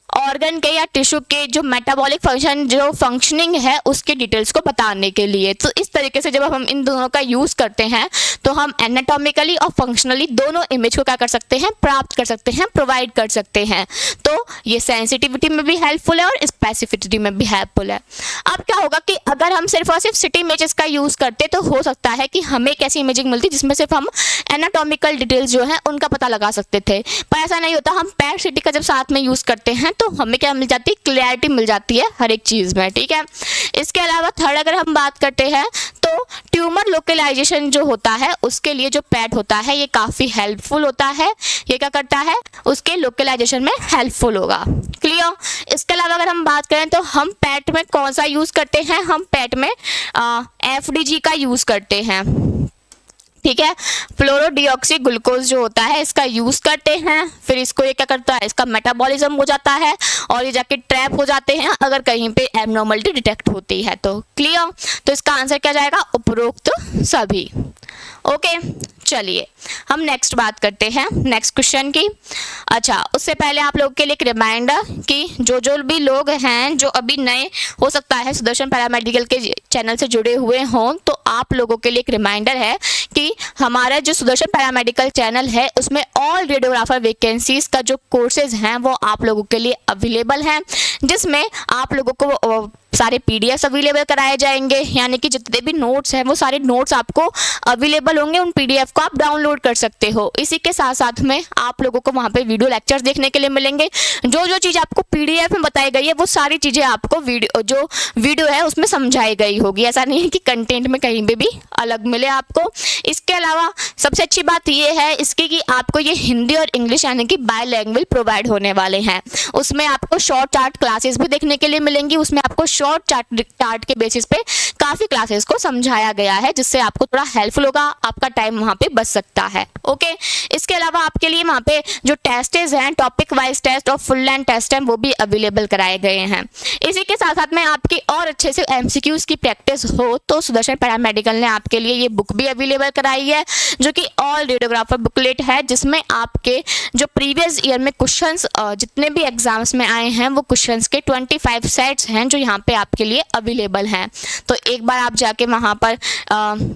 A: ऑर्गन के या टिश्यू के जो मेटाबॉलिक फंक्शन, जो फंक्शनिंग है उसके डिटेल्स को बताने के लिए। तो इस तरीके से जब हम इन दोनों का यूज करते हैं तो हम एनाटॉमिकली और फंक्शनली दोनों इमेज को क्या कर सकते हैं, प्राप्त कर सकते हैं, प्रोवाइड कर सकते हैं। तो ये सेंसिटिविटी में भी हेल्पफुल है और स्पेसिफिसिटी में भी हेल्पफुल है। अब क्या होगा कि अगर हम सिर्फ और सिर्फ सिटी इमेजेस का यूज करते तो हो सकता है कि हमें एक ऐसी इमेजिंग मिलती जिसमें सिर्फ हम एनाटॉमिकल डिटेल्स जो है उनका पता लगा सकते थे, पर ऐसा नहीं होता। हम पेट सिटी का जब साथ में यूज करते हैं तो हमें क्या मिल जाती है, क्लैरिटी मिल जाती है हर एक चीज में, ठीक है। इसके अलावा थर्ड अगर हम बात करते हैं तो ट्यूमर लोकलाइजेशन जो होता है उसके लिए जो पेट होता है ये काफी हेल्पफुल होता है। ये क्या करता है, उसके लोकलाइजेशन में हेल्पफुल होगा, क्लियर। इसके अलावा अगर हम बात करें तो हम पेट में कौन सा यूज करते हैं, हम पेट में FDG का यूज करते हैं, ठीक है, फ्लोरोडिऑक्सी ग्लूकोज जो होता है इसका यूज करते हैं। फिर इसको ये क्या करता है, इसका मेटाबॉलिज्म हो जाता है और ये जाके ट्रैप हो जाते हैं अगर कहीं पे एब्नॉर्मलिटी डिटेक्ट होती है तो, क्लियर। तो इसका आंसर क्या जाएगा, उपरोक्त सभी। ओके, चलिए हम नेक्स्ट बात करते हैं नेक्स्ट क्वेश्चन की। अच्छा, उससे पहले आप लोगों के लिए एक रिमाइंडर कि जो भी लोग हैं जो अभी नए हो सकता है सुदर्शन पैरामेडिकल के चैनल से जुड़े हुए हों, तो आप लोगों के लिए एक रिमाइंडर है कि हमारा जो सुदर्शन पैरामेडिकल चैनल है उसमें ऑल रेडियोग्राफर वैकेंसीज का जो कोर्सेज हैं वो आप लोगों के लिए अवेलेबल हैं, जिसमें आप लोगों को सारे PDF अवेलेबल कराए जाएंगे, यानी कि जितने भी नोट्स हैं वो सारे नोट्स आपको अवेलेबल होंगे। उन PDF को आप डाउनलोड कर सकते हो। इसी के साथ साथ में आप लोगों को वहाँ पे वीडियो लेक्चर्स देखने के लिए मिलेंगे। जो चीज़ आपको PDF में बताई गई है वो सारी चीज़ें आपको वीडियो है उसमें समझाई गई होगी। ऐसा नहीं है कि कंटेंट में कहीं पे भी अलग मिले आपको। इसके अलावा सबसे अच्छी बात ये है इसकी कि आपको ये हिंदी और इंग्लिश यानी कि बायलैंग्वेज प्रोवाइड होने वाले हैं। उसमें आपको शॉर्ट चार्ट क्लासेस भी देखने के लिए मिलेंगी, उसमें आपको शॉर्ट चार्ट के बेसिस पे काफ़ी क्लासेस को समझाया गया है, जिससे आपको थोड़ा हेल्पफुल होगा, आपका टाइम वहाँ पे बच सकता है। ओके, इसके अलावा आपके लिए वहाँ पे जो टेस्टेज हैं, टॉपिक वाइज टेस्ट और फुल लेंथ टेस्ट हैं, वो भी अवेलेबल कराए गए हैं। इसी के साथ साथ में आपकी और अच्छे से एमसीक्यूज की प्रैक्टिस हो तो सुदर्शन पैरामेडिकल ने आपके लिए ये बुक भी अवेलेबल कराई है, जो कि ऑल रेडियोग्राफर बुकलेट है, जिसमें आपके जो प्रीवियस ईयर में क्वेश्चंस जितने भी एग्जाम्स में आए हैं वो क्वेश्चंस के 25 सेट्स हैं जो यहाँ पे आपके लिए अवेलेबल हैं। तो एक बार आप जाके वहाँ पर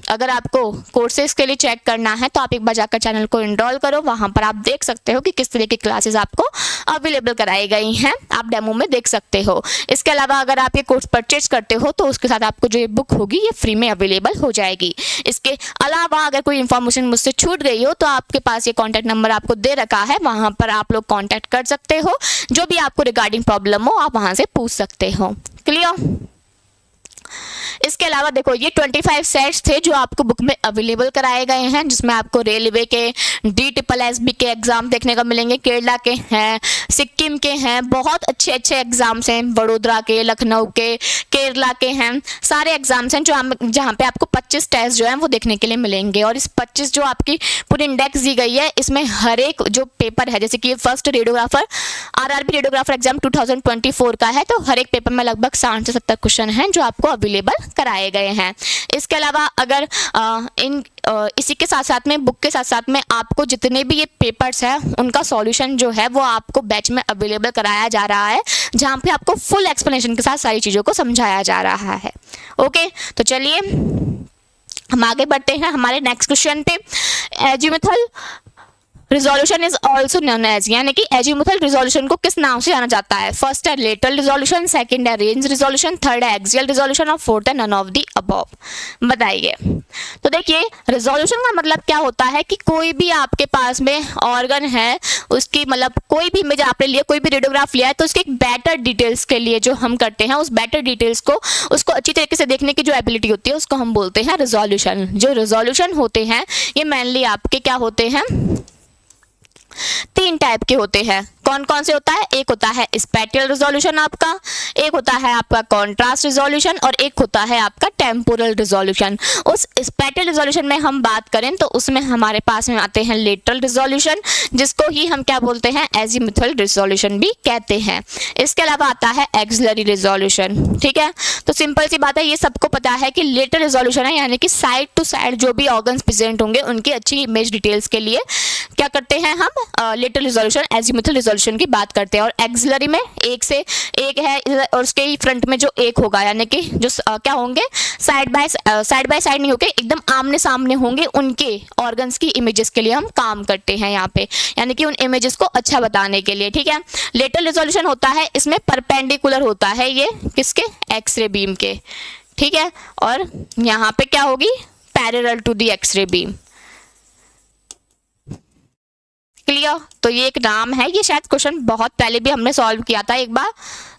A: अगर आपको कोर्सेज के लिए चेक करना है तो आप एक बार जाकर चैनल को इनरोल करो, वहाँ पर आप देख सकते हो कि किस तरह की क्लासेस आपको अवेलेबल कराई गई हैं, आप डेमो में देख सकते हो। इसके अलावा अगर आप ये कोर्स परचेज करते हो तो उसके साथ आपको जो ये बुक होगी ये फ्री में अवेलेबल हो जाएगी। इसके अलावा अगर कोई इन्फॉर्मेशन मुझसे छूट गई हो तो आपके पास ये कॉन्टैक्ट नंबर आपको दे रखा है, वहाँ पर आप लोग कॉन्टैक्ट कर सकते हो, जो भी आपको रिगार्डिंग प्रॉब्लम हो आप वहाँ से पूछ सकते हो। क्लियर? इसके अलावा देखो ये 25 सेट्स थे जो आपको बुक में अवेलेबल कराए गए हैं, जिसमें आपको रेलवे के, DSSB के एग्जाम देखने को मिलेंगे, केरला के हैं, सिक्किम के हैं, बहुत अच्छे अच्छे एग्जाम्स हैं, वडोदरा के, लखनऊ के, केरला के हैं, सारे एग्जाम्स हैं जहाँ पे आपको 25 टेस्ट जो हैं वो देखने के लिए मिलेंगे। और इस 25 जो आपकी पूरी इंडेक्स दी गई है, इसमें हर एक जो पेपर है, जैसे कि ये first radiographer RRB radiographer exam 2024 का है, तो हर एक पेपर में लगभग 60 से 70 क्वेश्चन हैं जो आपको अवेलेबल कराए गए हैं। इसके अलावा अगर इसी के साथ साथ में, बुक के साथ साथ में आपको जितने भी ये पेपर्स हैं उनका सॉल्यूशन जो है वो आपको बैच में अवेलेबल कराया जा रहा है, जहाँ पे आपको फुल एक्सप्लेनेशन के साथ सारी चीज़ों को समझाया जा रहा है। ओके, तो चलिए हम आगे बढ़ते हैं हमारे नेक्स्ट क्वेश्चन पे। Azimuthal resolution is also known as, यानी कि एजीमुथल रिजोल्यूशन को किस नाम से जाना जाता है? फर्स्ट है लेटरल रिजोल्यूशन, सेकंड है रेंज रिजोल्यूशन, थर्ड है एक्सियल रिजोल्यूशन और फोर्थ है नन ऑफ द अबव। बताइए। तो देखिए, रिजोल्यूशन का मतलब क्या होता है कि कोई भी आपके पास में ऑर्गन है, उसकी मतलब कोई भी इमेज आपने लिया, कोई भी रेडियोग्राफ लिया है, तो उसके एक बेटर डिटेल्स के लिए जो हम करते हैं, उस बेटर डिटेल्स को, उसको अच्छी तरीके से देखने की जो एबिलिटी होती है उसको हम बोलते हैं रिजोल्यूशन। जो रिजोल्यूशन होते हैं ये मेनली आपके क्या होते हैं? 3 टाइप के होते हैं। कौन कौन से होता है? एक होता है स्पैटियल रिजोल्यूशन आपका, एक होता है आपका कॉन्ट्रास्ट रिजोल्यूशन और एक होता है आपका टेम्पोरल रिजोल्यूशन। उस स्पैटियल रिजोल्यूशन में हम बात करें तो उसमें हमारे पास में आते हैं लेटरल रिजोल्यूशन, जिसको ही हम क्या बोलते हैं? एजीमुथल रिजोल्यूशन भी कहते हैं। इसके अलावा आता है एक्सिलरी रिजोल्यूशन। ठीक है, तो सिंपल सी बात है, ये सबको पता है कि लेटरल रिजोल्यूशन है, यानी कि साइड टू साइड जो भी ऑर्गन्स प्रेजेंट होंगे उनकी अच्छी इमेज डिटेल्स के लिए क्या करते हैं हम? लेटरल रिजोल्यूशन, एजीमुथल रिजोल्यूशन की बात करते हैं। और एक्सिलरी में एक से एक है और उसके ही फ्रंट में जो एक होगा, यानी कि जो क्या होंगे? साइड बाय साइड नहीं होंगे, एकदम आमने सामने होंगे, उनके ऑर्गन्स की इमेजेस के लिए हम काम करते हैं यहाँ पे, यानी कि उन इमेजेस को अच्छा बताने के लिए। ठीक है, लेटरल रिजोल्यूशन होता है, इसमें परपेंडिकुलर होता है, ये किसके? एक्सरे बीम के। ठीक है, और यहाँ पे क्या होगी? Parallel to the x-ray beam. Clear? तो ये एक नाम है, ये शायद क्वेश्चन बहुत पहले भी हमने सॉल्व किया था एक बार,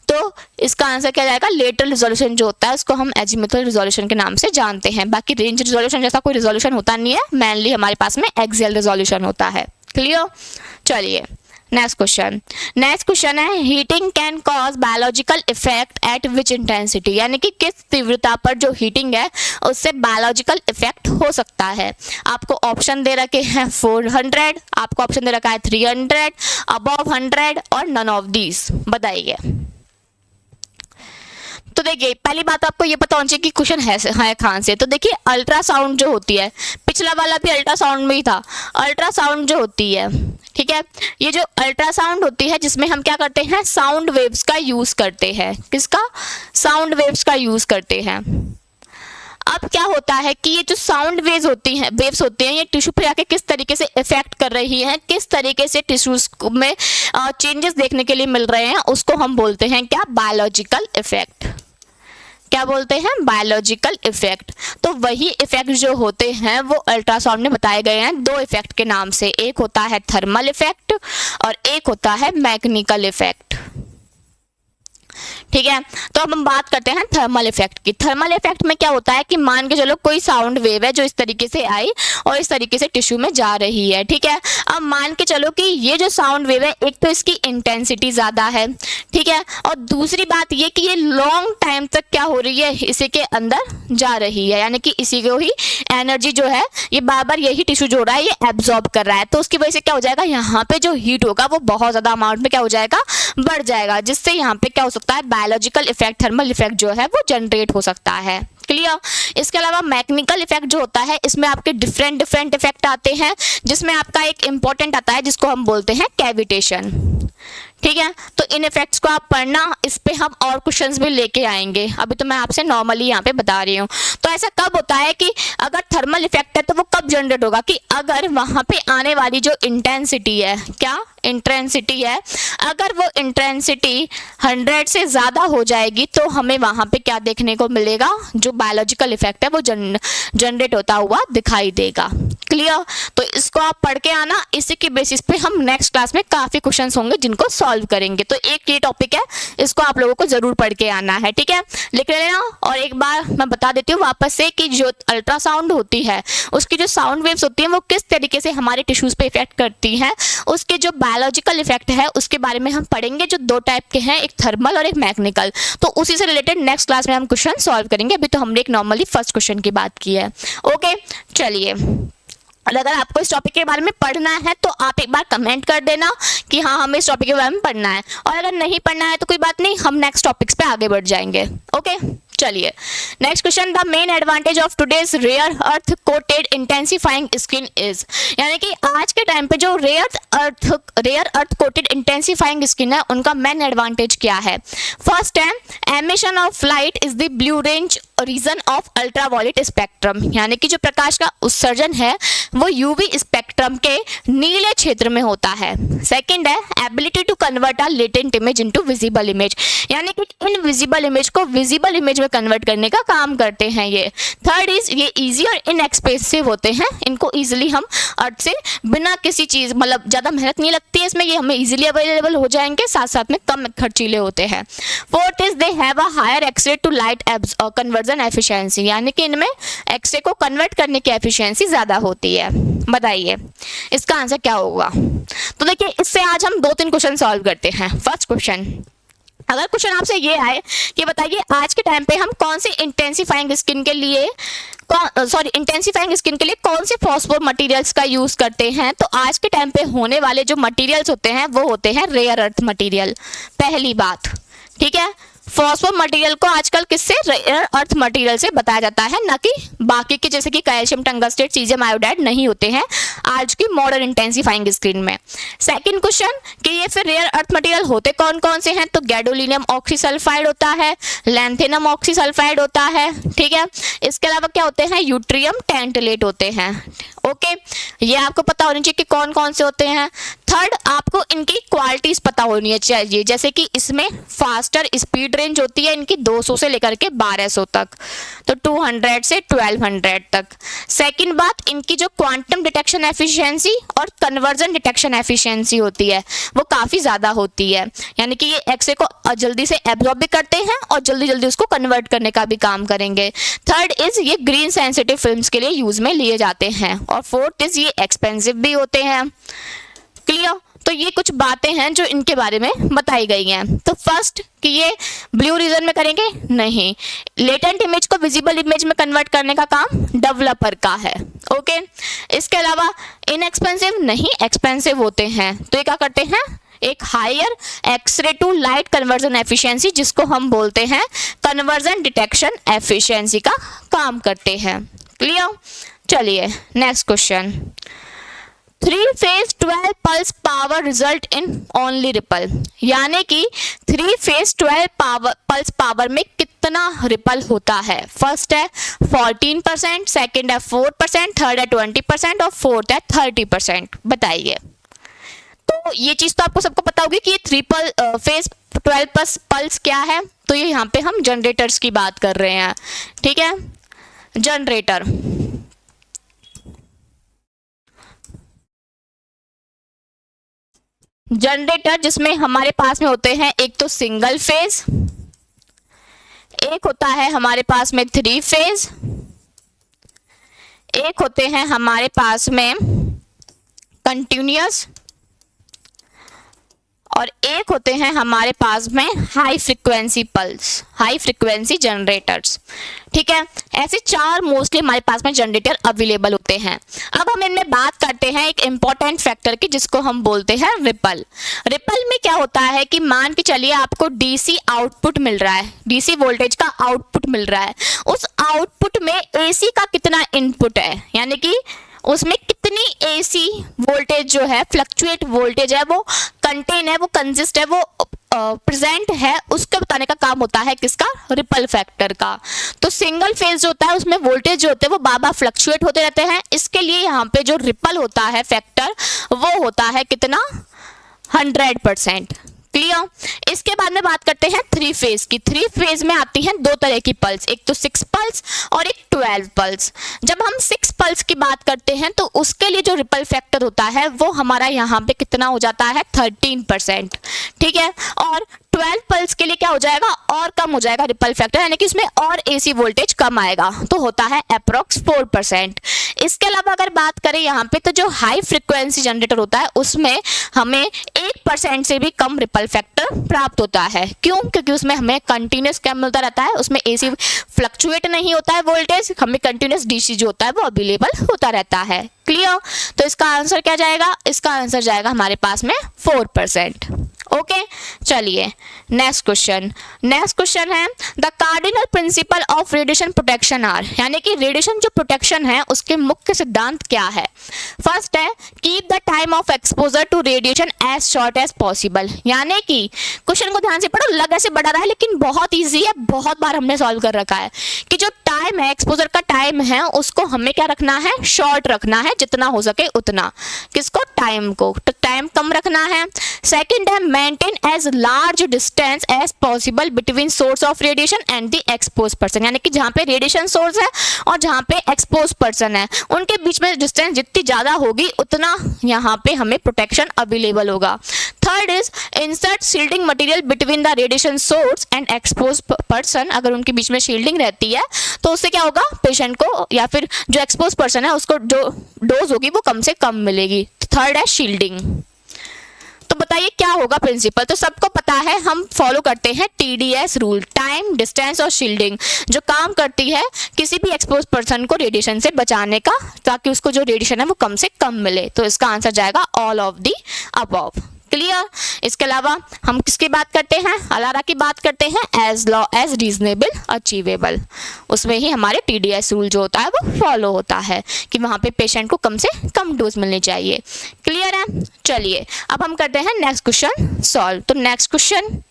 A: तो इसका आंसर क्या जाएगा? लेटरल रिजोल्यूशन जो होता है उसको हम एजीमुथल रिजोल्यूशन के नाम से जानते हैं। बाकी रेंज रिजोल्यूशन जैसा कोई रिजोल्यूशन होता नहीं है, मेनली हमारे पास में एक्सियल रिजोल्यूशन होता है। क्लियर? चलिए नेक्स्ट क्वेश्चन है, heating can cause biological effect at which intensity, यानी कि किस तीव्रता पर जो हीटिंग है उससे बायोलॉजिकल इफेक्ट हो सकता है। आपको ऑप्शन दे रखे हैं 400, आपको ऑप्शन दे रखा है 300, अबव 100 और नन ऑफ दीज। बताइए। तो देखिए, पहली बात आपको ये पता होना चाहिए कि क्वेश्चन है कहाँ से। तो देखिए, अल्ट्रासाउंड जो होती है, पिछला वाला भी अल्ट्रासाउंड में ही था, अल्ट्रासाउंड जो होती है, ठीक है, ये जो अल्ट्रासाउंड होती है जिसमें हम क्या करते हैं? साउंड वेव्स का यूज करते हैं। किसका? साउंड वेव्स का यूज करते हैं। अब क्या होता है कि ये जो साउंड वेव्स होती हैं ये टिश्यू पे आके किस तरीके से इफेक्ट कर रही हैं, किस तरीके से टिश्यूज में चेंजेस देखने के लिए मिल रहे हैं, उसको हम बोलते हैं क्या? Biological effect. क्या बोलते हैं? Biological effect. तो वही इफेक्ट जो होते हैं वो अल्ट्रासाउंड में बताए गए हैं 2 इफेक्ट के नाम से। एक होता है थर्मल इफेक्ट और एक होता है मैकेनिकल इफेक्ट। ठीक है। तो अब हम बात करते हैं थर्मल इफेक्ट की। थर्मल इफेक्ट में क्या होता है कि मान के चलो कोई साउंड वेव है जो इस तरीके से आई और इस तरीके से टिश्यू में जा रही है, ठीक है। अब मान के चलो कि ये जो साउंड वेव है, एक तो इसकी इंटेंसिटी ज़्यादा है, ठीक है, और दूसरी बात ये कि ये लॉन्ग टाइम तक क्या हो रही है, इसी के अंदर जा रही है, यानी कि इसी को ही एनर्जी जो है ये बार बार यही टिश्यू जो रहा है ये एब्जॉर्ब कर रहा है। तो उसकी वजह से क्या हो जाएगा, यहाँ पे जो हीट होगा वो बहुत ज़्यादा अमाउंट में क्या हो जाएगा, बढ़ जाएगा, जिससे यहाँ पे क्या हो सकता है, बायोलॉजिकल इफेक्ट, थर्मल इफेक्ट जो है वो जनरेट हो सकता है। क्लियर। इसके अलावा मैकेनिकल इफेक्ट जो होता है इसमें आपके डिफरेंट इफेक्ट आते हैं, जिसमें आपका एक इंपॉर्टेंट आता है जिसको हम बोलते हैं कैविटेशन, ठीक है। तो इन इफेक्ट्स को आप पढ़ना, इस पे हम और क्वेश्चंस भी लेके आएंगे, अभी तो मैं आपसे नॉर्मली यहाँ पे बता रही हूँ। तो ऐसा कब होता है कि अगर थर्मल इफेक्ट है तो वो कब जनरेट होगा, कि अगर वहाँ पे आने वाली जो इंटेंसिटी है, क्या इंटेंसिटी है, अगर वो इंटेंसिटी 100 से ज़्यादा हो जाएगी तो हमें वहाँ पे क्या देखने को मिलेगा, जो बायोलॉजिकल इफेक्ट है वो जनरेट होता हुआ दिखाई देगा। क्लियर। तो इसको आप पढ़ के आना, इसी के बेसिस पे हम नेक्स्ट क्लास में काफ़ी क्वेश्चंस होंगे जिनको सॉल्व करेंगे। तो एक ये टॉपिक है, इसको आप लोगों को जरूर पढ़ के आना है, ठीक है, लिख लेना। और एक बार मैं बता देती हूँ वापस से कि जो अल्ट्रासाउंड होती है उसकी जो साउंड वेव्स होती हैं वो किस तरीके से हमारे टिश्यूज पे इफेक्ट करती हैं, उसके जो बायोलॉजिकल इफेक्ट है उसके बारे में हम पढ़ेंगे, जो दो टाइप के हैं, एक थर्मल और एक मैकेनिकल। तो उसी से रिलेटेड नेक्स्ट क्लास में हम क्वेश्चन सॉल्व करेंगे। अभी तो हमने एक नॉर्मली फर्स्ट क्वेश्चन की बात की है। ओके, चलिए। और अगर आपको इस टॉपिक के बारे में पढ़ना है तो आप एक बार कमेंट कर देना कि हाँ हमें इस टॉपिक के बारे में पढ़ना है, और अगर नहीं पढ़ना है तो कोई बात नहीं, हम नेक्स्ट टॉपिक्स पे आगे बढ़ जाएंगे। ओके, चलिए। Next question, the main advantage of today's rare earth coated intensifying screen is, यानी कि आज के टाइम पे जो rare earth coated intensifying screen है उनका मेन एडवांटेज क्या है। फर्स्ट है, emission of light is the blue range region of ultraviolet spectrum, यानी कि जो प्रकाश का उत्सर्जन है वो यूवी स्पेक्ट्रम के नीले क्षेत्र में होता है। सेकंड है, ability to convert a latent image into visible image, यानी कि इनविजिबल इमेज को विजिबल इमेज में कन्वर्ट करने का काम करते हैं ये। थर्ड इज, ये इजी और इनएक्सपेंसिव होते हैं, इनको इजीली हम अर्थ से बिना किसी चीज़ मतलब ज़्यादा मेहनत नहीं लगती है इसमें, ये हमें इजीली अवेलेबल हो जाएंगे, साथ साथ में कम खर्चीले होते हैं। Fourth is, they have a higher x-ray to light conversion efficiency, यानी कि इनमें एक्सरे को कन्वर्ट करने की एफिशिएंसी ज़्यादा होती है। बताइए इसका आंसर क्या होगा। तो देखिए इससे आज हम 2-3 क्वेश्चन सॉल्व करते हैं। फर्स्ट क्वेश्चन, अगर क्वेश्चन आपसे ये आए कि बताइए आज के टाइम पे हम कौन से इंटेंसिफाइंग स्किन के लिए कौन से फॉस्फोर मटेरियल्स का यूज करते हैं, तो आज के टाइम पे होने वाले जो मटेरियल्स होते हैं वो होते हैं रेयर अर्थ मटेरियल। पहली बात, ठीक है, फॉस्फोर मटेरियल को आजकल किससे, रेयर अर्थ मटेरियल से बताया जाता है, ना कि बाकी के जैसे कि कैल्शियम टंगस्टेट, सीजियम आयोडाइड नहीं होते हैं आज की मॉडर्न इंटेंसिफाइंग स्क्रीन में। सेकंड क्वेश्चन कि ये फिर रेयर अर्थ मटेरियल होते कौन कौन से हैं, तो गैडोलिनियम ऑक्सीसल्फाइड होता है, लैंथेनम ऑक्सीसल्फाइड होता है, ठीक है। इसके अलावा क्या होते हैं, यूट्रियम टेंटलेट होते हैं। ओके, ये आपको पता होनी चाहिए कि कौन कौन से होते हैं। थर्ड, आपको इनकी क्वालिटीज पता होनी चाहिए, जैसे कि इसमें फास्टर स्पीड रेंज होती है इनकी 200 से लेकर के 1200 तक, तो 200 से 1200 तक। सेकंड बात, इनकी जो क्वांटम डिटेक्शन एफिशिएंसी और कन्वर्जन डिटेक्शन एफिशिएंसी होती है वो काफ़ी ज़्यादा होती है, यानी कि ये एक्सरे को जल्दी से एब्जॉर्ब भी करते हैं और जल्दी जल्दी उसको कन्वर्ट करने का भी काम करेंगे। थर्ड इज, ये ग्रीन सेंसिटिव फिल्म्स के लिए यूज में लिए जाते हैं। और फोर्थ इज, ये एक्सपेंसिव भी होते हैं। क्लियर। तो ये कुछ बातें हैं जो इनके बारे में बताई गई हैं। तो फर्स्ट कि ये ब्लू रीजन में करेंगे नहीं, लेटेंट इमेज को विजिबल इमेज में कन्वर्ट करने का काम डेवलपर का है। ओके, इसके अलावा इनएक्सपेंसिव नहीं, एक्सपेंसिव होते हैं। तो ये क्या करते हैं, एक higher x-ray to light conversion efficiency, जिसको हम बोलते हैं कन्वर्जन डिटेक्शन एफिशिएंसी का काम करते हैं। क्लियर। चलिए next question, 3 phase 12 pulse power result in only ripple, यानी कि 3 फेज 12 पल्स पावर में कितना रिपल होता है। फर्स्ट है 14%, सेकंड है 4%, थर्ड है 20% और फोर्थ है 30%। बताइए। तो ये चीज तो आपको सबको पता होगी कि ये 3 फेज 12 पल्स क्या है। तो ये यहाँ पे हम जनरेटर्स की बात कर रहे हैं, ठीक है। जनरेटर, जनरेटर जिसमें हमारे पास में होते हैं एक तो सिंगल फेज, एक होता है हमारे पास में 3 फेज, एक होते हैं हमारे पास में कंटिन्यूअस, और एक होते हैं हमारे पास में high frequency pulse, high frequency generators. ठीक है, ऐसे 4 मोस्टली हमारे पास में जनरेटर अवेलेबल होते हैं। अब हम इनमें बात करते हैं एक इंपॉर्टेंट फैक्टर की, जिसको हम बोलते हैं रिपल। रिपल में क्या होता है कि मान के चलिए आपको डीसी आउटपुट मिल रहा है, डीसी वोल्टेज का आउटपुट मिल रहा है, उस आउटपुट में एसी का कितना इनपुट है, यानी कि उसमें कितनी एसी वोल्टेज जो है, फ्लक्चुएट वोल्टेज है, वो कंटेन है, वो कंसिस्ट है, वो प्रेजेंट है, उसको बताने का काम होता है किसका, रिपल फैक्टर का। तो सिंगल फेज जो होता है उसमें वोल्टेज जो होते हैं वो बार-बार फ्लक्चुएट होते रहते हैं, इसके लिए यहाँ पे जो रिपल होता है फैक्टर वो होता है कितना, 100%। क्लियर। इसके बाद में बात करते हैं 3 फेज की। 3 फेज में आती हैं 2 तरह की पल्स, एक तो 6 पल्स और एक 12 पल्स। जब हम 6 पल्स की बात करते हैं तो उसके लिए जो रिपल फैक्टर होता है वो हमारा यहाँ पे कितना हो जाता है, 13%। ठीक है, और 12 पल्स के लिए क्या हो जाएगा, और कम हो जाएगा रिपल फैक्टर, यानी कि उसमें और एसी वोल्टेज कम आएगा, तो होता है अप्रोक्स 4%। इसके अलावा अगर बात करें यहाँ पे तो जो हाई फ्रिक्वेंसी जनरेटर होता है उसमें हमें 1% से भी कम रिपल फैक्टर प्राप्त होता है। क्यों? क्योंकि उसमें हमें कंटिन्यूस क्या मिलता रहता है, उसमें एसी फ्लक्चुएट नहीं होता है वोल्टेज, हमें कंटिन्यूस डीसी जो होता है वो अवेलेबल होता रहता है। क्लियर। तो इसका आंसर क्या जाएगा, इसका आंसर जाएगा हमारे पास में 4%। ओके, चलिए नेक्स्ट क्वेश्चन। नेक्स्ट क्वेश्चन है the cardinal principle of radiation protection are, यानी कि रेडिएशन जो प्रोटेक्शन है उसके मुख्य सिद्धांत क्या है। फर्स्ट है keep the time of exposure to radiation as short as possible, यानी कि क्वेश्चन को ध्यान से पढ़ो, लग ऐसे बड़ा रहा है लेकिन बहुत ईजी है, बहुत बार हमने सॉल्व कर रखा है कि जो टाइम है, एक्सपोजर का टाइम है, उसको हमें क्या रखना है, शॉर्ट रखना है, जितना हो सके उतना। किसको, टाइम को, तो टाइम कम रखना है। सेकंड है maintain as large distance as possible between source of radiation and the expose person, यानी कि जहाँ पे रेडिएशन सोर्स है और जहाँ पे एक्सपोज पर्सन है उनके बीच में डिस्टेंस जितनी ज़्यादा होगी उतना यहाँ पे हमें प्रोटेक्शन अवेलेबल होगा। Third is insert shielding material between the radiation source and expose person, अगर उनके बीच में शील्डिंग रहती है तो उससे क्या होगा, पेशेंट को या फिर जो एक्सपोज पर्सन है उसको जो डोज होगी वो कम से कम मिलेगी। थर्ड है शील्डिंग। तो बताइए क्या होगा प्रिंसिपल, तो सबको पता है, हम फॉलो करते हैं TDS रूल, टाइम, डिस्टेंस और शील्डिंग, जो काम करती है किसी भी एक्सपोज पर्सन को रेडिएशन से बचाने का, ताकि उसको जो रेडिएशन है वो कम से कम मिले। तो इसका आंसर जाएगा all of the above. Clear. इसके अलावा हम किसकी बात करते हैं, अलारा की बात करते हैं, as low as reasonable achievable, उसमें ही हमारे TDS रूल जो होता है वो फॉलो होता है कि वहाँ पे पेशेंट को कम से कम डोज मिलनी चाहिए। क्लियर है। चलिए अब हम करते हैं नेक्स्ट क्वेश्चन सॉल्व। तो नेक्स्ट क्वेश्चन,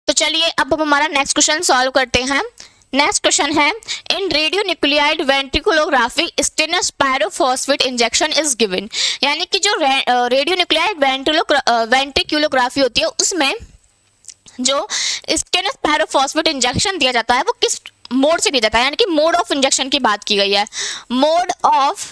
A: तो चलिए अब हम हमारा नेक्स्ट क्वेश्चन सॉल्व करते हैं। नेक्स्ट क्वेश्चन है in radio nuclide ventriculography stannous pyrophosphate injection is given, यानी कि जो रेडियो न्यूक्लियाइड वेंट्रिकुलोग्राफी होती है उसमें जो स्टेनस पायरोफॉस्फेट इंजेक्शन दिया जाता है वो किस मोड से दिया जाता है, यानी कि मोड ऑफ इंजेक्शन की बात की गई है, mode of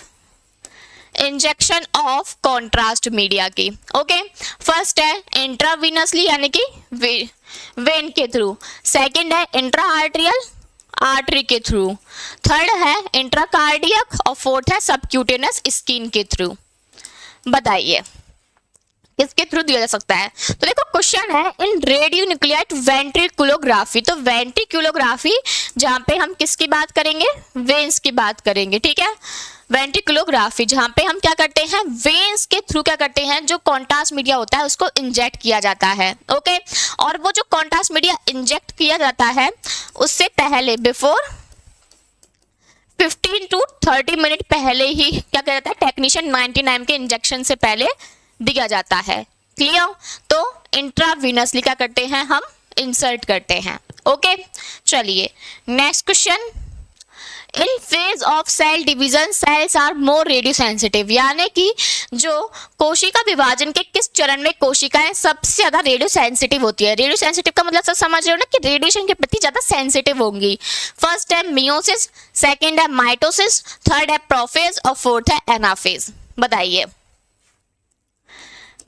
A: injection of contrast media की। ओके, फर्स्ट है इंट्रावीनसली यानी कि वेन के थ्रू, सेकंड है इंट्रा आर्टेरियल आर्टरी के थ्रू, थर्ड है इंट्राकार्डियक और फोर्थ है सबक्यूटेनस स्किन के थ्रू। बताइए किसके थ्रू दिया जा सकता है। तो देखो क्वेश्चन है इन रेडियो न्यूक्लियाइड वेंट्रिकुलोग्राफी, तो वेंट्रिकुलोग्राफी जहाँ पे हम किसकी बात करेंगे, वेन्स की बात करेंगे। ठीक है, वेंट्रिकुलोग्राफी जहाँ पे हम क्या करते हैं, वेन्स के थ्रू क्या करते हैं, जो कॉन्ट्रास्ट मीडिया होता है उसको इंजेक्ट किया जाता है। ओके, और वो जो कॉन्ट्रास्ट मीडिया इंजेक्ट किया जाता है उससे पहले बिफोर 15 to 30 मिनट पहले ही क्या किया जाता है, टेक्नीशियन 99 के इंजेक्शन से पहले दिया जाता है। क्लियर। तो इंट्रावीनसली क्या करते हैं, हम इंसर्ट करते हैं। ओके, चलिए next question. In phase of cell division cells are more radio sensitive, यानी कि जो कोशिका विभाजन के किस चरण में कोशिकाएं सबसे ज्यादा रेडियो सेंसिटिव होती है। रेडियो सेंसिटिव का मतलब सब समझ रहे हो ना कि रेडिएशन के प्रति ज्यादा सेंसिटिव होंगी। फर्स्ट है मियोसिस, सेकंड है माइटोसिस, थर्ड है प्रोफेज और फोर्थ है एनाफेज। बताइए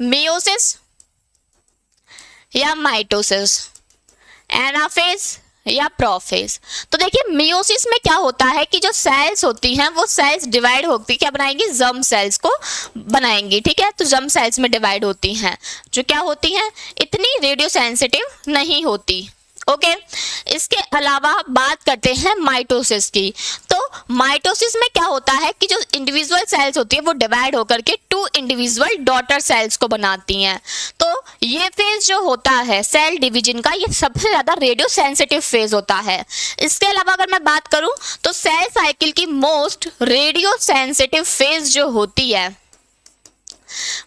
A: मियोसिस या माइटोसिस, एनाफेज या प्रोफेज। तो देखिए मियोसिस में क्या होता है कि जो सेल्स होती हैं वो सेल्स डिवाइड होती क्या बनाएंगी, जर्म सेल्स को बनाएंगी, ठीक है। तो जर्म सेल्स में डिवाइड होती हैं जो क्या होती हैं, इतनी रेडियो सेंसिटिव नहीं होती। ओके इसके अलावा बात करते हैं माइटोसिस की। तो माइटोसिस में क्या होता है कि जो इंडिविजुअल सेल्स होती है वो डिवाइड होकर के 2 इंडिविजुअल डॉटर सेल्स को बनाती हैं। तो ये फेज जो होता है सेल डिवीजन का, ये सबसे ज्यादा रेडियो सेंसिटिव फेज होता है। इसके अलावा अगर मैं बात करूं तो सेल साइकिल की मोस्ट रेडियो सेंसिटिव फेज जो होती है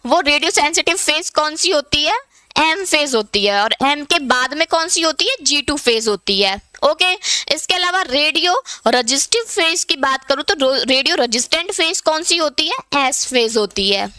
A: वो रेडियो सेंसिटिव फेज कौन सी होती है, एम फेज होती है। और एम के बाद में कौन सी होती है, G2 फेज होती है। ओके इसके अलावा रेडियो रजिस्टिव फेज की बात करूं तो रेडियो रजिस्टेंट फेज कौन सी होती है, एस फेज होती है।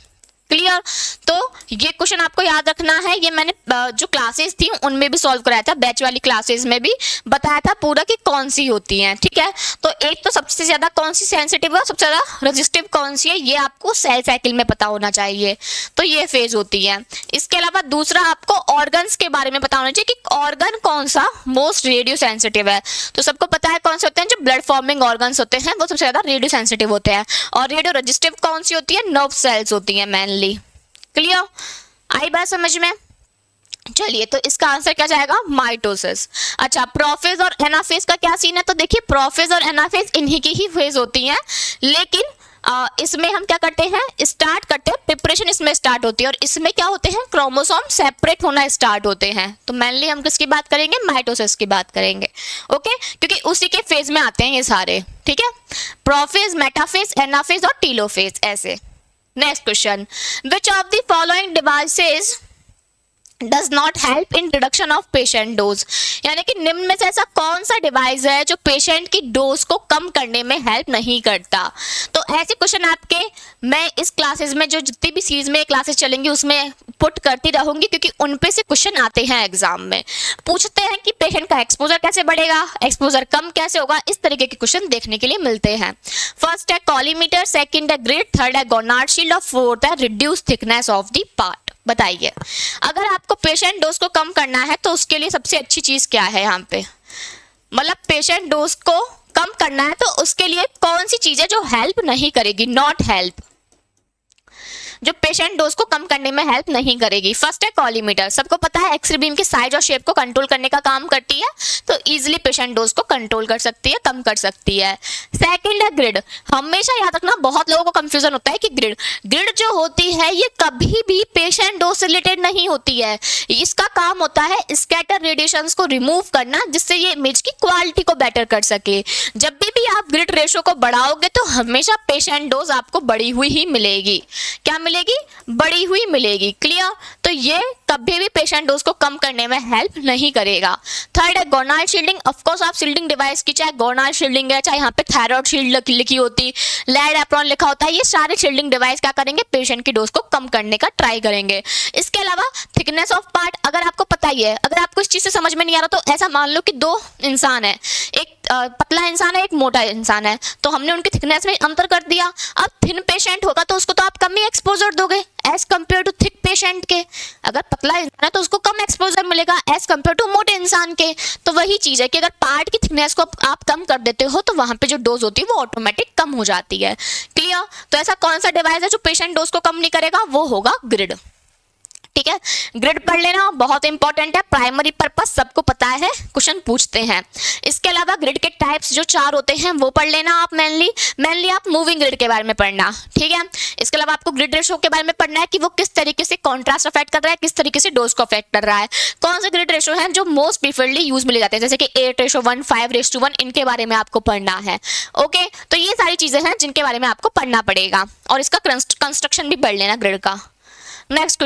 A: क्लियर। तो ये क्वेश्चन आपको याद रखना है, ये मैंने जो क्लासेस थी उनमें भी सॉल्व कराया था, बैच वाली क्लासेस में भी बताया था पूरा कि कौन सी होती हैं, ठीक है। तो एक तो सबसे ज्यादा कौन सी सेंसिटिव है, सबसे ज्यादा रजिस्टिव कौन सी है, ये आपको सेल साइकिल में पता होना चाहिए। तो ये फेज होती है। इसके अलावा दूसरा आपको ऑर्गन्स के बारे में पता होना चाहिए कि ऑर्गन कौन सा मोस्ट रेडियो सेंसिटिव है। तो सबको पता है कौन से होते हैं, जो ब्लड फॉर्मिंग ऑर्गन्स होते हैं वो सबसे ज्यादा रेडियो सेंसिटिव होते हैं। और रेडियो रजिस्टिव कौन सी होती है, नर्व सेल्स होती है मेनली। क्लियर, आई बात समझ में। चलिए तो इसका आंसर क्या जाएगा, माइटोसिस। अच्छा प्रोफेज और एनाफेज का क्या सीन है, तो देखिए प्रोफेज और एनाफेज इन्हीं की ही फेज होती हैं, लेकिन इसमें हम क्या करते हैं, स्टार्ट करते हैं, प्रिपरेशन इसमें स्टार्ट होती है। और इसमें क्या होते हैं, क्रोमोसोम सेपरेट होना स्टार्ट होते हैं। तो मेनली हम किसकी बात करेंगे, माइटोसिस की बात करेंगे। ओके क्योंकि उसी के फेज में आते हैं ये सारे, ठीक है। प्रोफेज, मेटाफेज, एनाफेज और टीलोफेज ऐसे। Next question, which of the following devices does not help in reduction of patient dose, यानी कि निम्न में से ऐसा कौन सा डिवाइस है जो पेशेंट की डोज को कम करने में हेल्प नहीं करता। तो ऐसे क्वेश्चन आपके मैं इस क्लासेस में जो जितनी भी सीरीज में क्लासेस चलेंगी उसमें पुट करती रहूंगी, क्योंकि उन पे से क्वेश्चन आते हैं एग्जाम में। पूछते हैं कि पेशेंट का एक्सपोजर कैसे बढ़ेगा, एक्सपोजर कम कैसे होगा, इस तरीके के क्वेश्चन देखने के लिए मिलते हैं। फर्स्ट है कॉलीमीटर, सेकंड है ग्रिड, थर्ड है गोनार्ड शील्ड और फोर्थ है reduce thickness of the part. बताइए अगर आपको पेशेंट डोज को कम करना है तो उसके लिए सबसे अच्छी चीज क्या है यहाँ पे, मतलब पेशेंट डोज को कम करना है तो उसके लिए कौन सी चीज है जो हेल्प नहीं करेगी, नॉट हेल्प, जो पेशेंट डोज को कम करने में हेल्प नहीं करेगी। फर्स्ट है कॉलीमीटर, सबको पता है एक्सरे बीम के साइज और शेप को कंट्रोल करने का काम करती है, तो इजीली पेशेंट डोज को कंट्रोल कर सकती है, कम कर सकती है। सेकंड है ग्रिड, हमेशा याद रखना, बहुत लोगों को कंफ्यूजन होता है कि ग्रिड जो होती है ये कभी भी पेशेंट डोज से रिलेटेड नहीं होती है। इसका काम होता है स्कैटर रेडिएशंस को रिमूव करना, जिससे ये इमेज की क्वालिटी को बेटर कर सके। जब भी आप ग्रिड रेशो को बढ़ाओगे तो हमेशा पेशेंट डोज आपको बढ़ी हुई ही मिलेगी। क्या मिलेगी, बढ़ी हुई मिलेगी। क्लियर, तो ये कभी भी पेशेंट डोज को कम करने में हेल्प नहीं करेगा। थर्ड है गोनार्ड शील्डिंग, ऑफ कोर्स आप शील्डिंग डिवाइस की चाहे गोनार्ड शील्डिंग है, चाहे यहाँ पे थायराइड शील्ड लिखी होती, लेड एप्रॉन लिखा होता है, ये सारे शील्डिंग डिवाइस क्या करेंगे, पेशेंट की डोज को कम करने का ट्राई करेंगे। इसके अलावा थिकनेस ऑफ पार्ट, अगर आपको पता ही है, अगर आपको इस चीज से समझ में नहीं आ रहा तो ऐसा मान लो कि 2 इंसान है, एक पतला इंसान है, एक मोटा इंसान है, तो हमने उनकी थिकनेस में अंतर कर दिया। अब थिन पेशेंट होगा तो उसको तो आप कम ही एक्सपोजर दोगे as compare to thick patient के। अगर पतला इंसान है तो उसको कम एक्सपोजर मिलेगा एज कंपेयर टू मोटे इंसान के। तो वही चीज है कि अगर पार्ट की थिकनेस को आप कम कर देते हो तो वहां पे जो डोज होती है वो ऑटोमेटिक कम हो जाती है। क्लियर, तो ऐसा कौन सा डिवाइस है जो पेशेंट डोज को कम नहीं करेगा, वो होगा ग्रिड। ठीक है, ग्रिड पढ़ लेना, बहुत इंपॉर्टेंट है, प्राइमरी पर्पस सबको पता है, क्वेश्चन पूछते हैं। इसके अलावा ग्रिड के टाइप्स जो 4 होते हैं वो पढ़ लेना आप, मेनली आप मूविंग ग्रिड के बारे में पढ़ना, ठीक है। इसके अलावा आपको ग्रिड रेशो के बारे में पढ़ना है कि वो किस तरीके से कॉन्ट्रास्ट अफेक्ट कर रहा है, किस तरीके से डोज को अफेक्ट कर रहा है, कौन से ग्रिड रेशो है जो मोस्ट प्रीफर्डली यूज में ले जाते हैं, जैसे कि 8:1, 5:1, इनके बारे में आपको पढ़ना है। ओके, तो ये सारी चीजें हैं जिनके बारे में आपको पढ़ना पड़ेगा, और इसका कंस्ट्रक्शन भी पढ़ लेना ग्रिड का। नेक्स्ट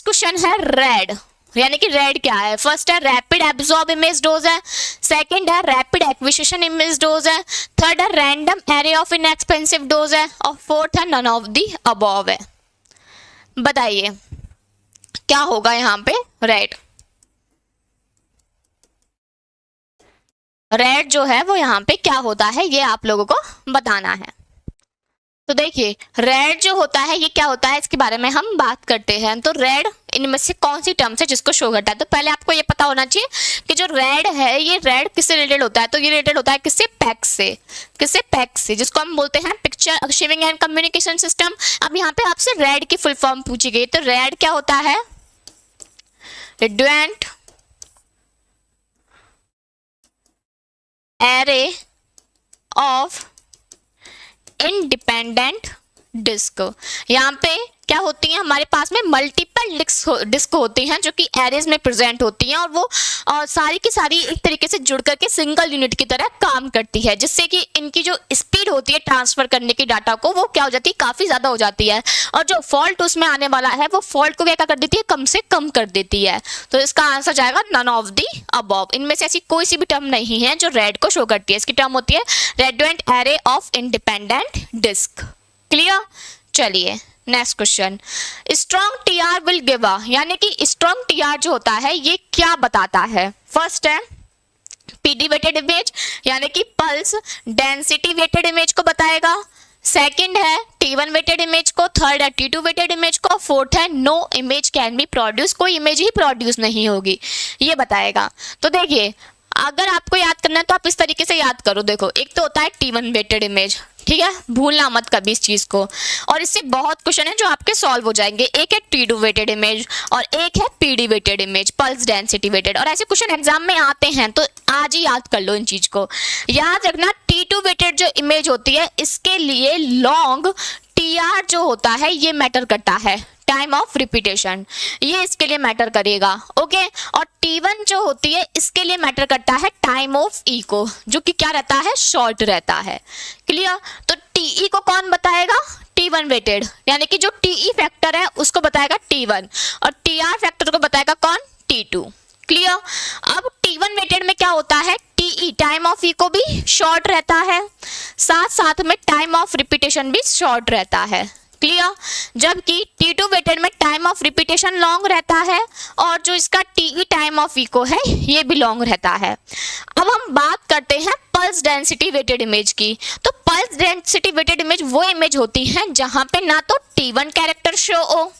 A: क्वेश्चन है रेड, यानी कि रेड क्या है। फर्स्ट है रैपिड एब्जॉर्ब इमेज डोज है, सेकंड है रैपिड एक्विजिशन इमेज डोज है, थर्ड है random array of inexpensive dose है, और फोर्थ है नन ऑफ द अबव है। बताइए क्या होगा यहाँ पे, रेड जो है वो यहाँ पे क्या होता है, ये आप लोगों को बताना है। तो देखिए रेड जो होता है ये क्या होता है, इसके बारे में हम बात करते हैं। तो रेड इनमें से कौन सी टर्म्स है जिसको शो करता है? तो पहले आपको ये पता होना चाहिए कि जो रेड है ये रेड किससे रिलेटेड होता है। तो ये रिलेटेड होता है किससे? पैक्स से। किससे? पैक्स से, जिसको हम बोलते हैं picture achieving and communication system. अब यहाँ पे आपसे रेड की फुल फॉर्म पूछी गई, तो रेड क्या होता है? Radiant array of independent disk. यहाँ पे क्या होती हैं, हमारे पास में मल्टीपल डिस्क होती हैं जो कि एरेज में प्रेजेंट होती हैं, और वो सारी की सारी एक तरीके से जुड़ करके सिंगल यूनिट की तरह काम करती है, जिससे कि इनकी जो स्पीड होती है ट्रांसफर करने की डाटा को, वो क्या हो जाती है? काफ़ी ज़्यादा हो जाती है। और जो फॉल्ट उसमें आने वाला है वो फॉल्ट को क्या कर देती है? कम से कम कर देती है। तो इसका आंसर जाएगा नन ऑफ दी अबव। इनमें से ऐसी कोई सी भी टर्म नहीं है जो रेड को शो करती है। इसकी टर्म होती है radiant array of independent disk. Clear? चलिए next question, strong TR will give a, यानी कि स्ट्रॉन्ग टीआर जो होता है ये क्या बताता है? फर्स्ट है पीडी वेटेड इमेज, यानी कि पल्स डेंसिटी वेटेड इमेज को बताएगा। सेकंड है T1 वेटेड इमेज को, थर्ड है T2 वेटेड इमेज को, fourth is no image can be produce, कोई इमेज ही प्रोड्यूस नहीं होगी, ये बताएगा। तो देखिए अगर आपको याद करना है तो आप इस तरीके से याद करो। देखो एक तो होता है T1 वेटेड इमेज, ठीक है, भूलना मत कभी इस चीज को, और इससे बहुत क्वेश्चन है जो आपके सॉल्व हो जाएंगे। एक है T2 वेटेड इमेज और एक है PD weighted image, pulse density weighted, और ऐसे क्वेश्चन एग्जाम में आते हैं, तो आज ही याद कर लो इन चीज को। याद रखना T2 वेटेड जो इमेज होती है इसके लिए लॉन्ग TR जो होता है ये मैटर करता है, टाइम ऑफ रिपीटेशन, ये इसके लिए मैटर करेगा। ओके, और T1 जो होती है इसके लिए मैटर करता है टाइम ऑफ इको, जो कि क्या रहता है? शॉर्ट रहता है। क्लियर? तो TE को कौन बताएगा? T1 वेटेड, यानी कि जो TE फैक्टर है उसको बताएगा T1, और TR फैक्टर को बताएगा कौन? T2। क्लियर? अब T1 वेटेड में क्या होता है? TE टाइम ऑफ इको भी शॉर्ट रहता है, साथ साथ में टाइम ऑफ रिपीटेशन भी शॉर्ट रहता है। क्लियर? जबकि T2 वेटेड में टाइम ऑफ रिपीटेशन लॉन्ग रहता है, और जो इसका TE टाइम ऑफ इको है ये भी लॉन्ग रहता है। अब हम बात करते हैं पल्स डेंसिटी वेटेड इमेज की। तो पल्स डेंसिटी वेटेड इमेज वो इमेज होती है जहां पे ना तो T1 कैरेक्टर शो हो,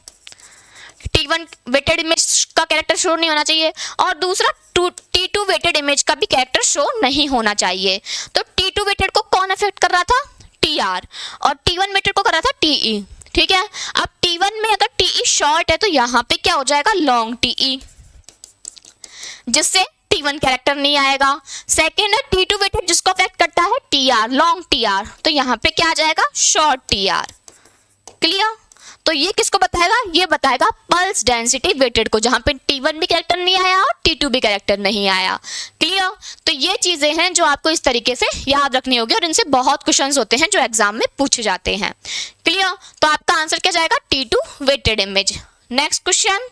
A: T1 वेटेड इमेज का कैरेक्टर शो नहीं होना चाहिए, और दूसरा T2 वेटेड इमेज का भी कैरेक्टर शो नहीं होना चाहिए। तो T2 वेटेड को कौन अफेक्ट कर रहा था? TR, और T1 वेटेड को कर रहा था TE। ठीक है, अब T1 में अगर TE शॉर्ट है तो यहाँ पे क्या हो जाएगा? लॉन्ग TE, जिससे T1 कैरेक्टर नहीं आएगा। सेकेंड है T2 वेटेड जिसको अफेक्ट करता है TR, लॉन्ग TR, तो यहाँ पे क्या आ जाएगा? Short TR। क्लियर? तो ये किसको बताएगा? ये बताएगा पल्स डेंसिटी वेटेड को, जहां पे T1 भी कैरेक्टर नहीं आया और T2 भी कैरेक्टर नहीं आया। क्लियर? तो ये चीजें हैं जो आपको इस तरीके से याद रखनी होगी, और इनसे बहुत क्वेश्चंस होते हैं जो एग्जाम में पूछे जाते हैं। क्लियर? तो आपका आंसर क्या जाएगा? T2 weighted image. Next question,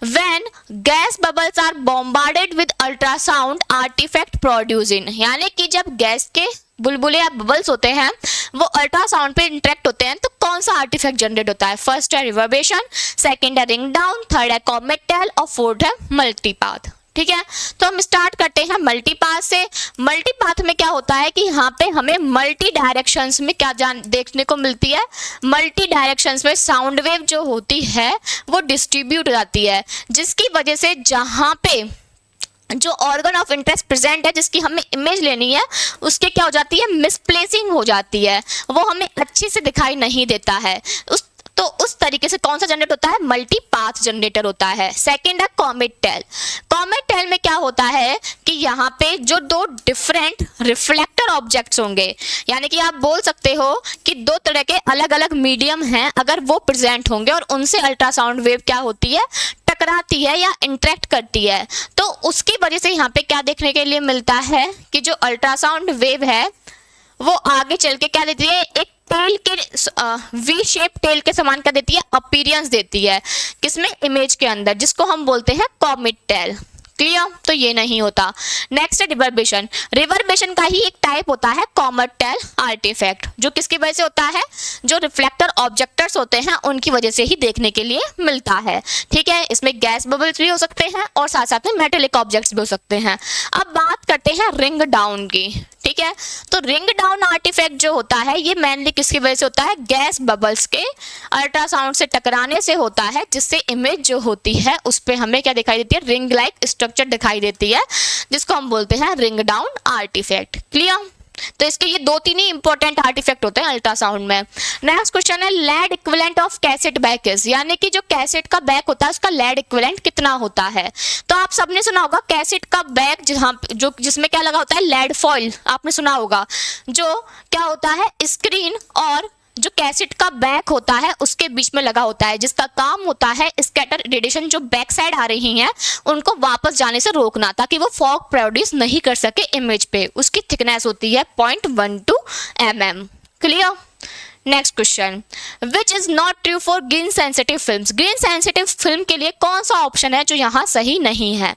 A: when gas bubbles are bombarded with ultrasound artifact producing, यानी कि जब गैस के बुलबुले या बबल्स होते हैं वो अल्ट्रासाउंड पे इंटरेक्ट होते हैं तो कौन सा आर्टिफैक्ट जनरेट होता है? फर्स्ट है रिवर्बेशन, सेकंड है रिंग डाउन, थर्ड है कॉमेट टेल, और फोर्थ है मल्टीपाथ। ठीक है, तो हम स्टार्ट करते हैं मल्टीपाथ से। मल्टीपाथ में क्या होता है कि यहाँ पे हमें मल्टी डायरेक्शंस में क्या देखने को मिलती है? मल्टी डायरेक्शंस में साउंड वेव जो होती है वो डिस्ट्रीब्यूट हो जाती है, जिसकी वजह से जहाँ पे जो ऑर्गन ऑफ इंटरेस्ट प्रेजेंट है जिसकी हमें इमेज लेनी है उसके क्या हो जाती है? मिसप्लेसिंग हो जाती है, वो हमें अच्छी से दिखाई नहीं देता है। उस तरीके से कौन सा जनरेट होता है? मल्टीपाथ जनरेटर होता है। सेकंड है कॉमेट टेल। कॉमेट टेल में क्या होता है कि यहाँ पे जो दो डिफरेंट रिफ्लेक्टर ऑब्जेक्ट्स होंगे, यानी कि आप बोल सकते हो कि दो तरह के अलग अलग मीडियम हैं, अगर वो प्रेजेंट होंगे और उनसे अल्ट्रासाउंड वेव क्या होती है? टकराती है या इंटरेक्ट करती है, तो उसकी वजह से यहाँ पे क्या देखने के लिए मिलता है कि जो अल्ट्रासाउंड वेव है वो आगे चल के क्या देती है? एक टेल के वी शेप टेल के समान क्या देती है? अपीयरेंस देती है, किसमें? इमेज के अंदर, जिसको हम बोलते हैं कॉमेट टेल। क्लियर? तो ये नहीं होता। नेक्स्ट है रिवर्बेशन। रिवर्बेशन का ही एक टाइप होता है कॉमेट टेल आर्टिफैक्ट, जो किसकी वजह से होता है? जो रिफ्लेक्टर ऑब्जेक्टर्स होते हैं उनकी वजह से ही देखने के लिए मिलता है। ठीक है, इसमें गैस बबल्स भी हो सकते हैं और साथ साथ में मेटेलिक ऑब्जेक्ट्स भी हो सकते हैं। अब बात करते हैं रिंग डाउन की। ठीक ठीक है। तो रिंग डाउन आर्टिफैक्ट जो होता है ये मेनली किसकी वजह से होता है, गैस बबल्स के अल्ट्रासाउंड से टकराने से होता है, जिससे इमेज जो होती है उस पे हमें क्या दिखाई देती है, रिंग लाइक स्ट्रक्चर दिखाई देती है, जिसको हम बोलते हैं रिंग डाउन आर्टिफैक्ट। क्लियर। तो इसके ये 2-3 ही इंपॉर्टेंट आर्टिफैक्ट होते हैं अल्ट्रासाउंड में। नेक्स्ट क्वेश्चन है lead equivalent of cassette back is, यानी कि जो कैसेट का बैक होता है उसका लेड इक्विवेलेंट कितना होता है। तो आप सबने सुना होगा कैसेट का बैक जिसमें क्या लगा होता है, लेड फॉइल, आपने सुना होगा, जो क्या होता है स्क्रीन और जो कैसेट का बैक होता है उसके बीच में लगा होता है, जिसका काम होता है स्कैटर रेडिएशन जो बैक साइड आ रही हैं उनको वापस जाने से रोकना, ताकि वो फॉग प्रोड्यूस नहीं कर सके इमेज पे। उसकी थिकनेस होती है 0.12 mm। Clear. Next question, which is not true for green sensitive films. Green sensitive film के लिए कौन सा ऑप्शन है जो यहाँ सही नहीं है।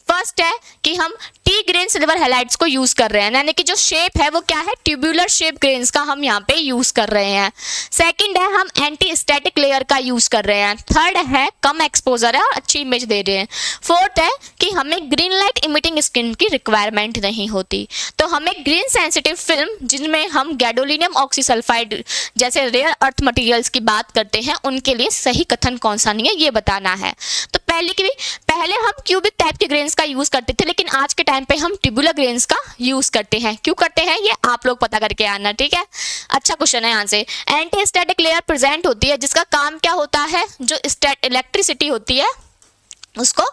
A: फर्स्ट है कि हम टी ग्रेन सिल्वर हैलाइड्स को यूज कर रहे हैं, यानी कि जो शेप है वो क्या है, ट्यूबुलर शेप ग्रेन्स का हम यहाँ पे यूज कर रहे हैं। सेकंड है हम एंटी स्टैटिक लेयर का यूज कर रहे हैं। थर्ड है कम एक्सपोजर है और अच्छी इमेज दे रहे हैं। फोर्थ है कि हमें ग्रीन लाइट इमिटिंग स्किन की रिक्वायरमेंट नहीं होती। तो हमें ग्रीन सेंसिटिव फिल्म जिनमें हम गैडोलिनियम ऑक्सीसल्फाइड जैसे रेयर अर्थ मटेरियल्स की बात करते हैं उनके लिए सही कथन कौन सा नहीं है ये बताना है। तो पहले हम क्यूबिक टाइप के ग्रेन्स का यूज करते थे, लेकिन आज के टाइम पे हम ट्यूबुलर ग्रेन्स का यूज करते हैं। क्यों करते हैं ये आप लोग पता करके आना, ठीक है। अच्छा क्वेश्चन है यहाँ से, एंटी स्टैटिक लेयर प्रेजेंट होती है जिसका काम क्या होता है, जो इलेक्ट्रिसिटी होती है उसको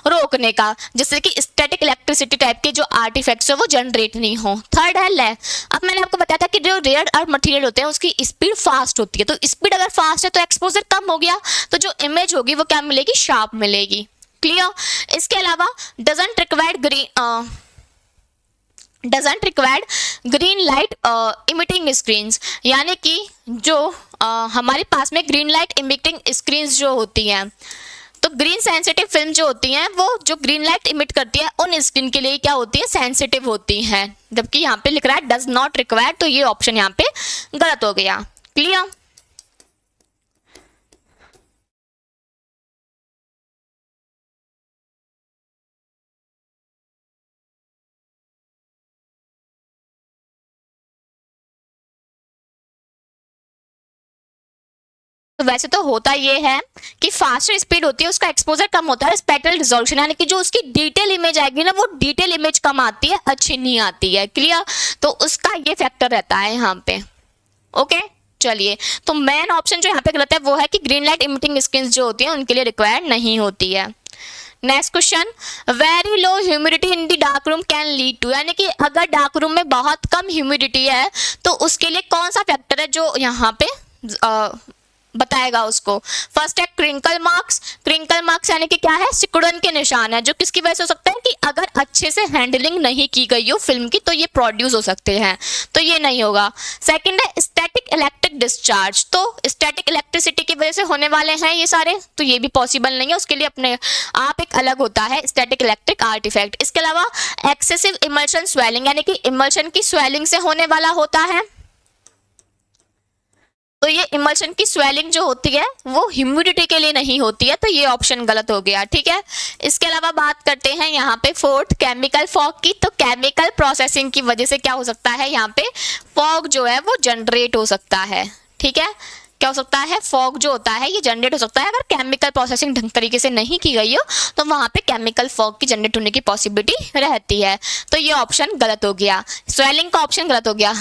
A: रोकने का, जिससे कि स्टैटिक इलेक्ट्रिसिटी टाइप के जो आर्टिफैक्ट्स है वो जनरेट नहीं हो। थर्ड है ले, अब मैंने आपको बताया था कि जो रेयर अर्थ मटेरियल होते हैं उसकी स्पीड फास्ट होती है, तो स्पीड अगर फास्ट है तो एक्सपोजर कम हो गया, तो जो इमेज होगी वो क्या मिलेगी, शार्प मिलेगी। क्लियर। इसके अलावा doesn't required green light emitting screens, यानी कि जो हमारे पास में ग्रीन लाइट इमिटिंग स्क्रीन्स जो होती हैं, तो ग्रीन सेंसिटिव फिल्म जो होती हैं वो जो ग्रीन लाइट इमिट करती है उन स्किन के लिए क्या होती है, सेंसिटिव होती हैं, जबकि यहाँ पे लिख रहा है डज नॉट रिक्वायर, तो ये ऑप्शन यहाँ पे गलत हो गया। क्लियर। तो वैसे तो होता ये है कि फास्टर स्पीड होती है उसका एक्सपोजर कम होता है, स्पेक्ट्रल रिजोल्यूशन, यानी कि जो उसकी डिटेल इमेज आएगी ना वो डिटेल इमेज कम आती है, अच्छी नहीं आती है। क्लियर। तो उसका ये फैक्टर रहता है यहाँ पे। ओके चलिए, तो मेन ऑप्शन जो यहाँ पे गलत है वो है कि ग्रीन लाइट इमिटिंग स्किन्स जो होती हैं उनके लिए रिक्वायर्ड नहीं होती है। Next question, very low humidity in the dark room can lead to, यानी कि अगर डार्क रूम में बहुत कम ह्यूमिडिटी है तो उसके लिए कौन सा फैक्टर है जो यहाँ पे बताएगा उसको। फर्स्ट है क्रिंकल मार्क्स। क्रिंकल मार्क्स यानी कि क्या है, सिकुड़न के निशान है, जो किसकी वजह से हो सकता है कि अगर अच्छे से हैंडलिंग नहीं की गई हो फिल्म की तो ये प्रोड्यूस हो सकते हैं, तो ये नहीं होगा। सेकंड है स्टैटिक इलेक्ट्रिक डिस्चार्ज, तो स्टैटिक इलेक्ट्रिसिटी की वजह से होने वाले हैं ये सारे, तो ये भी पॉसिबल नहीं है, उसके लिए अपने आप एक अलग होता है स्टैटिक इलेक्ट्रिक आर्टिफैक्ट। इसके अलावा एक्सेसिव इमल्शन स्वेलिंग, यानी कि इमल्शन की स्वेलिंग से होने वाला होता है, तो ये इमल्शन की स्वेलिंग जो होती है वो ह्यूमिडिटी के लिए नहीं होती है, तो ये ऑप्शन गलत हो गया। ठीक है। इसके अलावा बात करते हैं यहाँ पे फोर्थ केमिकल फॉग की, तो केमिकल प्रोसेसिंग की वजह से क्या हो सकता है, यहाँ पे फॉग जो है वो जनरेट हो सकता है। ठीक है, क्या हो सकता है, फॉग जो होता है ये जनरेट हो सकता है अगर केमिकल प्रोसेसिंग ढंग तरीके से नहीं की गई हो, तो वहाँ पे केमिकल फॉग की जनरेट होने की पॉसिबिलिटी रहती है, तो ये ऑप्शन गलत हो गया, स्वेलिंग का ऑप्शन गलत हो गया।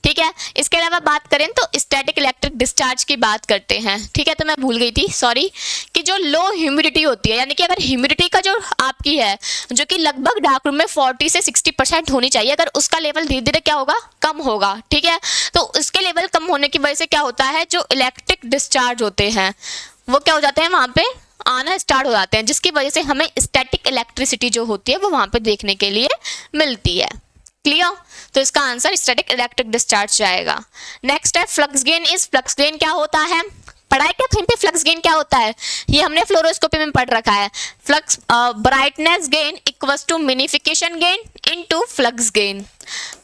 A: ठीक है। इसके अलावा बात करें तो स्टैटिक इलेक्ट्रिक डिस्चार्ज की बात करते हैं। ठीक है, तो मैं भूल गई थी, सॉरी, कि जो लो ह्यूमिडिटी होती है, यानी कि अगर ह्यूमिडिटी का जो आपकी है जो कि लगभग डार्क रूम में 40 से 60% होनी चाहिए, अगर उसका लेवल धीरे धीरे क्या होगा, कम होगा। ठीक है, तो उसके लेवल कम होने की वजह से क्या होता है, जो इलेक्ट्रिक डिस्चार्ज होते हैं वो क्या हो जाते हैं, वहां पे आना स्टार्ट हो जाते हैं, जिसकी वजह से हमें स्टैटिक इलेक्ट्रिसिटी जो होती है वो वहां पे देखने के लिए मिलती है। क्लियर। तो इसका आंसर स्टैटिक इलेक्ट्रिक डिस्चार्ज जाएगा। नेक्स्ट है फ्लक्स गेन। इस फ्लक्स गेन क्या होता है, पढ़ाई क्या कहीं पे फ्लक्स गेन क्या होता है, ये हमने फ्लोरोस्कोपी में पढ़ रखा है। Flux brightness gain equals to minification gain into flux gain.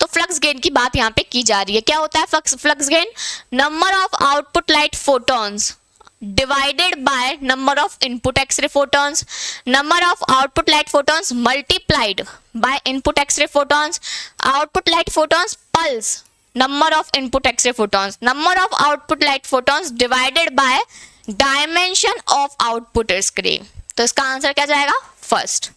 A: तो फ्लक्स गेन की बात यहाँ पे की जा रही है। क्या होता है flux gain, number of output light photons, divided by number of input X-ray photons, number of output light photons multiplied by input X-ray photons, output light photons pulse, number of input X-ray photons, number of output light photons divided by dimension of output screen। तो इसका answer क्या जाएगा? First,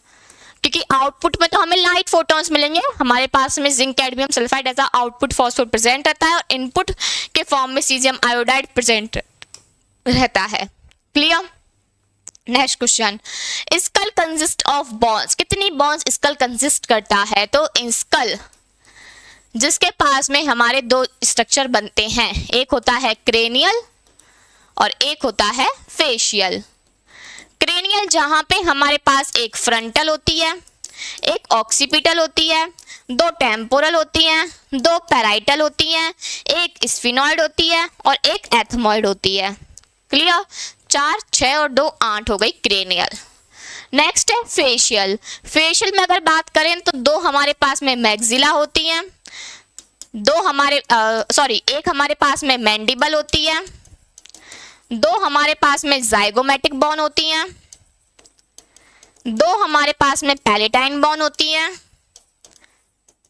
A: क्योंकि output में तो हमें light photons मिलेंगे, हमारे पास में zinc cadmium sulphide as output phosphor present रहता है और इनपुट के फॉर्म में सीजियम आयोडाइड प्रेजेंट रहता है। Clear? Next question, skull consist of bones. कितनी बॉन्स स्कल कंसिस्ट करता है? तो स्कल जिसके पास में हमारे दो स्ट्रक्चर बनते हैं, एक होता है क्रेनियल और एक होता है फेशियल। क्रेनियल जहां पे हमारे पास एक फ्रंटल होती है, एक ऑक्सीपिटल होती है, दो टेम्पोरल होती हैं, दो पैराइटल होती हैं, एक स्फिनॉइड होती है और एक एथमॉइड होती है। क्लियर? 4, 6 और 2 8 हो गई क्रेनियल। नेक्स्ट है फेशियल। फेशियल में अगर बात करें तो दो हमारे पास में मैक्सिला होती हैं, एक हमारे पास में मैंडिबल होती है, दो हमारे पास में जाइगोमेटिक बोन होती हैं, दो हमारे पास में पैलेटाइन बोन होती हैं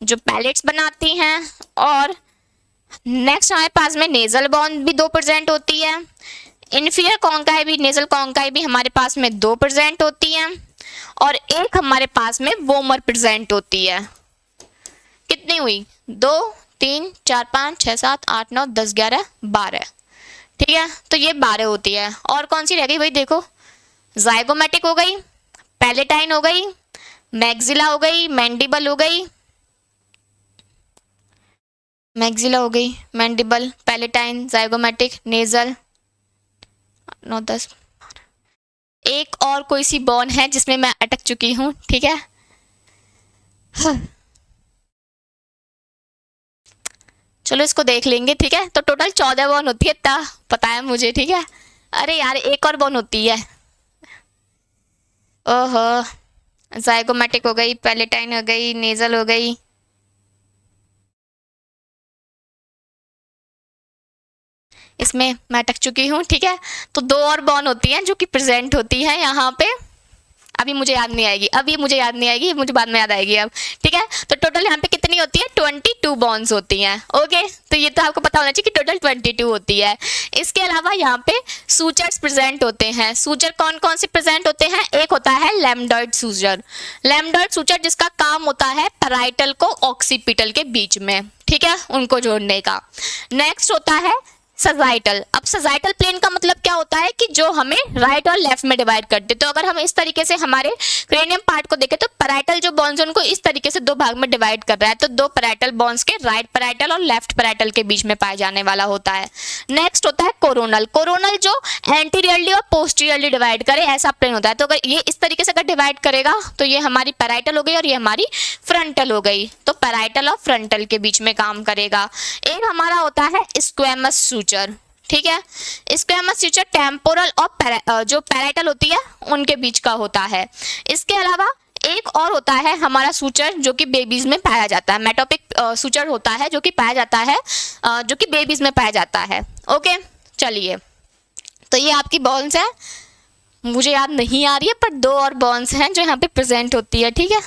A: जो पैलेट्स बनाती हैं, और नेक्स्ट हमारे पास में नेजल बोन भी 2 प्रेजेंट होती है। इन्फीरियर कॉन्काई भी, नेजल कॉन्काई भी हमारे पास में 2 प्रेजेंट होती हैं और एक हमारे पास में वोमर प्रेजेंट होती है। कितनी हुई? 2, 3, 4, 5, 6, 7, 8, 9, 10, 11, 12। ठीक है, तो ये 12 होती है। और कौन सी रह गई भाई? देखो, जाइगोमेटिक हो गई, पैलेटाइन हो गई, मैक्सिला हो गई, मैंडिबल हो गई, मैक्सिला हो गई, मैंडिबल, पैलेटाइन, जाइगोमेटिक, नेजल, 9, 10। एक और कोई सी बोन है जिसमें मैं अटक चुकी हूं। ठीक है, चलो इसको देख लेंगे। ठीक है, तो टोटल 14 बोन होती है, इतना पता है मुझे। ठीक है, अरे यार एक और बोन होती है। ओहो, जाइगोमेटिक हो गई, पैलेटाइन हो गई, नेजल हो गई, इसमें मैं अटक चुकी हूँ। ठीक है, तो 2 और बोन होती हैं जो कि प्रेजेंट होती है यहाँ पे। अभी मुझे याद नहीं आएगी, अभी मुझे याद नहीं आएगी, मुझे बाद में याद आएगी अब। ठीक है, तो टोटल यहाँ पे कितनी होती है? 22 बॉन्स होती हैं। ओके, तो ये तो आपको पता होना चाहिए कि टोटल 22 होती है। इसके अलावा यहाँ पे सूचर्स प्रेजेंट होते हैं। सूचर कौन कौन से प्रेजेंट होते हैं? एक होता है लैम्डॉइड सूचर। लैम्डॉइड सूचर जिसका काम होता है पैराइटल को ऑक्सीपिटल के बीच में, ठीक है, उनको जोड़ने का। नेक्स्ट होता है सजाइटल। अब सजाइटल प्लेन का मतलब क्या होता है कि जो हमें राइट और लेफ्ट में डिवाइड करते। तो अगर हम इस तरीके से हमारे क्रेनियम पार्ट को देखें तो पैराइटल जो बोन्स उनको इस तरीके से 2 भाग में डिवाइड कर रहा है। तो 2 पैराइटल बोन्स के राइट पैराइटल और लेफ्ट पैराइटल के बीच में पाया जाने वाला होता है। नेक्स्ट होता है कोरोनल। कोरोनल जो एंटीरियरली और पोस्टीरियरली डिवाइड करे ऐसा प्लेन होता है। तो अगर ये इस तरीके से अगर डिवाइड करेगा तो ये हमारी पैराइटल हो गई और ये हमारी फ्रंटल हो गई। तो पैराइटल और फ्रंटल के बीच में काम करेगा। एक हमारा होता है स्क्वैमस सूचर। ठीक है, स्क्वैमस सूचर टेम्पोरल और जो पैराइटल होती है उनके बीच का होता है। इसके अलावा एक और होता है हमारा सूचर जो कि बेबीज में पाया जाता है। मेटोपिक सूचर होता है जो कि पाया जाता है, जो कि बेबीज में पाया जाता है। ओके, चलिए, तो ये आपकी बॉन्स है, मुझे याद नहीं आ रही है पर 2 और बॉन्स हैं जो यहाँ पे प्रेजेंट होती है। ठीक है,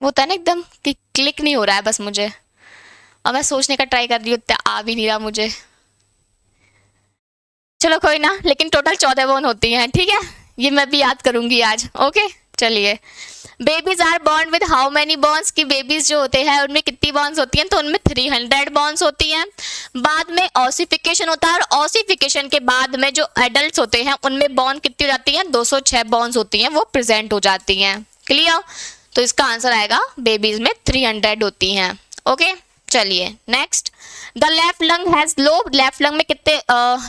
A: वो होता है ना एकदम कि क्लिक नहीं हो रहा है बस मुझे, और मैं सोचने का ट्राई कर रही हूँ, आ भी नहीं रहा मुझे। चलो कोई ना, लेकिन टोटल 14 बोन होती हैं। ठीक है, ये मैं भी याद करूंगी आज। ओके, चलिए, babies are born with how many bones. की बेबीज जो होते हैं उनमें कितनी बॉन्स होती हैं? तो उनमें 300 बॉन्स होती हैं। बाद में ऑसिफिकेशन होता है और ऑसिफिकेशन के बाद में जो एडल्ट होते हैं उनमें बॉन्ड कितनी हो जाती हैं? 206 बॉन्स होती हैं, वो प्रेजेंट हो जाती हैं। क्लियर? तो इसका आंसर आएगा बेबीज में 300 होती हैं। ओके, चलिए next, the left lung has lobe. Left lung में कितने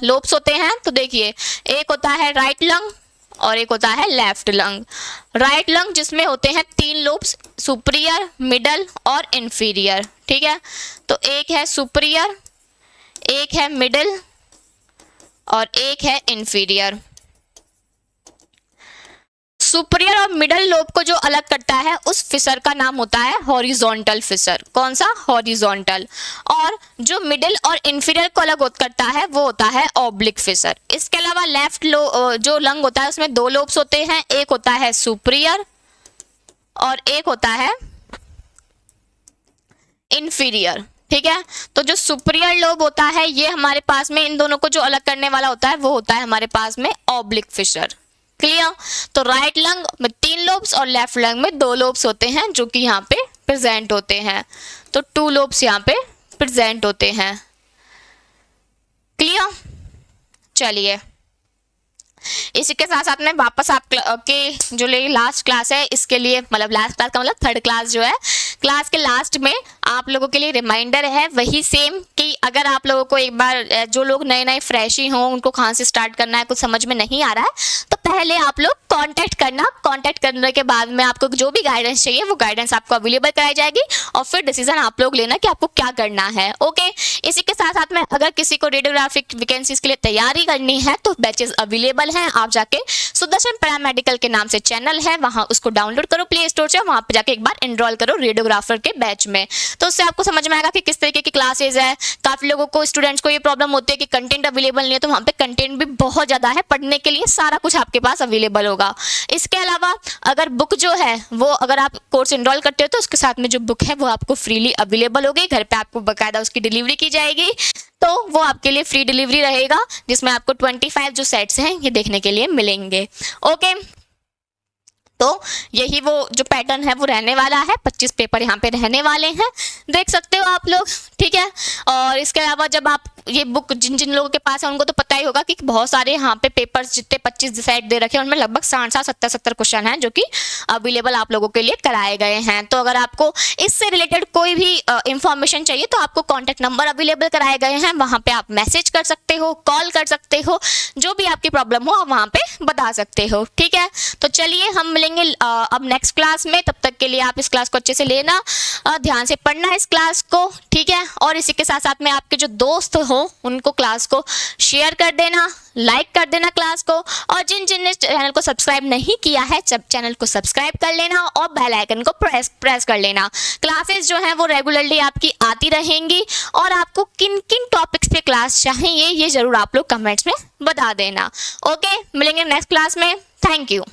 A: लोब्स होते हैं? तो देखिए, एक होता है राइट लंग और एक होता है लेफ्ट लंग। राइट लंग जिसमें होते हैं 3 लोब्स, सुपीरियर, मिडल और इंफीरियर। ठीक है, तो एक है सुपीरियर, एक है मिडल और एक है इंफीरियर। सुपीरियर और मिडल लोब को जो अलग करता है उस फिशर का नाम होता है हॉरिजॉन्टल फिशर। कौन सा? हॉरिजॉन्टल। और जो मिडिल और इंफीरियर को अलग करता है वो होता है ऑब्लिक फिशर। इसके अलावा लेफ्ट जो लंग होता है उसमें 2 लोब्स होते हैं, एक होता है सुपीरियर और एक होता है इंफीरियर। ठीक है, तो जो सुपीरियर लोब होता है ये हमारे पास में इन दोनों को जो अलग करने वाला होता है वो होता है हमारे पास में ऑब्लिक फिशर। क्लियर? तो राइट लंग में 3 लोब्स और लेफ्ट लंग में 2 लोब्स होते हैं जो कि यहाँ पे प्रेजेंट होते हैं। तो 2 लोब्स यहाँ पे प्रेजेंट होते हैं। क्लियर? चलिए, इसी के साथ साथ में वापस आपके जो लास्ट क्लास है इसके लिए, मतलब लास्ट क्लास का मतलब 3rd क्लास जो है, क्लास के लास्ट में आप लोगों के लिए रिमाइंडर है वही सेम कि अगर आप लोगों को एक बार, जो लोग नए नए फ्रेश ही हों, उनको कहाँ से स्टार्ट करना है, कुछ समझ में नहीं आ रहा है, तो पहले आप लोग कांटेक्ट करना। कांटेक्ट करने के बाद में आपको जो भी गाइडेंस चाहिए वो गाइडेंस आपको अवेलेबल कराई जाएगी और फिर डिसीजन आप लोग लेना कि आपको क्या करना है। ओके, इसी के साथ साथ में अगर किसी को रेडियोग्राफिक वैकेंसीज के लिए तैयारी करनी है तो बैचेस अवेलेबल हैं। आप जाके सुदर्शन पैरामेडिकल के नाम से चैनल है, वहां उसको डाउनलोड करो प्ले स्टोर से, वहां पे जाके एक बार एनरोल करो रेडियोग्राफर के बैच में। तो उससे आपको समझ में आएगा कि किस तरीके की क्लासेज है। काफी लोगों को, स्टूडेंट्स को ये प्रॉब्लम होती है कि कंटेंट अवेलेबल नहीं है, तो वहां पे कंटेंट भी बहुत ज्यादा है, पढ़ने के लिए सारा कुछ आपके पास अवेलेबल होगा। इसके अलावा अगर बुक जो है वो, अगर आप कोर्स एनरोल करते हो तो उसके साथ में जो बुक है वो आपको फ्रीली अवेलेबल होगी, घर पे आपको बकायदा उसकी डिलीवरी की जाएगी। तो वो आपके लिए फ्री डिलीवरी रहेगा, जिसमें आपको 25 जो सेट्स हैं ये देखने के लिए मिलेंगे। ओके, तो यही वो जो पैटर्न है वो रहने वाला है। 25 पेपर यहाँ पे रहने वाले हैं, देख सकते हो आप लोग। ठीक है, और इसके अलावा जब आप ये बुक, जिन लोगों के पास है उनको तो पता ही होगा कि बहुत सारे यहाँ पे पेपर्स जितने 25 सेट दे रखे हैं उनमें लगभग 60-70 क्वेश्चन हैं जो कि अवेलेबल आप लोगों के लिए कराए गए हैं। तो अगर आपको इससे रिलेटेड कोई भी इंफॉर्मेशन चाहिए तो आपको कॉन्टैक्ट नंबर अवेलेबल कराए गए हैं, वहाँ पे आप मैसेज कर सकते हो, कॉल कर सकते हो, जो भी आपकी प्रॉब्लम हो आप वहाँ पे बता सकते हो। ठीक है, तो चलिए हम मिलेंगे अब नेक्स्ट क्लास में। तब तक के लिए आप इस क्लास को अच्छे से लेना, ध्यान से पढ़ना इस क्लास को। ठीक है, और इसी के साथ साथ में आपके जो दोस्त हो उनको क्लास को शेयर कर देना, लाइक कर देना क्लास को, और जिन ने चैनल को सब्सक्राइब नहीं किया है चैनल को सब्सक्राइब कर लेना और बेल आइकन को प्रेस कर लेना। क्लासेस जो हैं वो रेगुलरली आपकी आती रहेंगी, और आपको किन किन टॉपिक्स पे क्लास चाहिए ये जरूर आप लोग कमेंट्स में बता देना। ओके, मिलेंगे नेक्स्ट क्लास में। Thank you.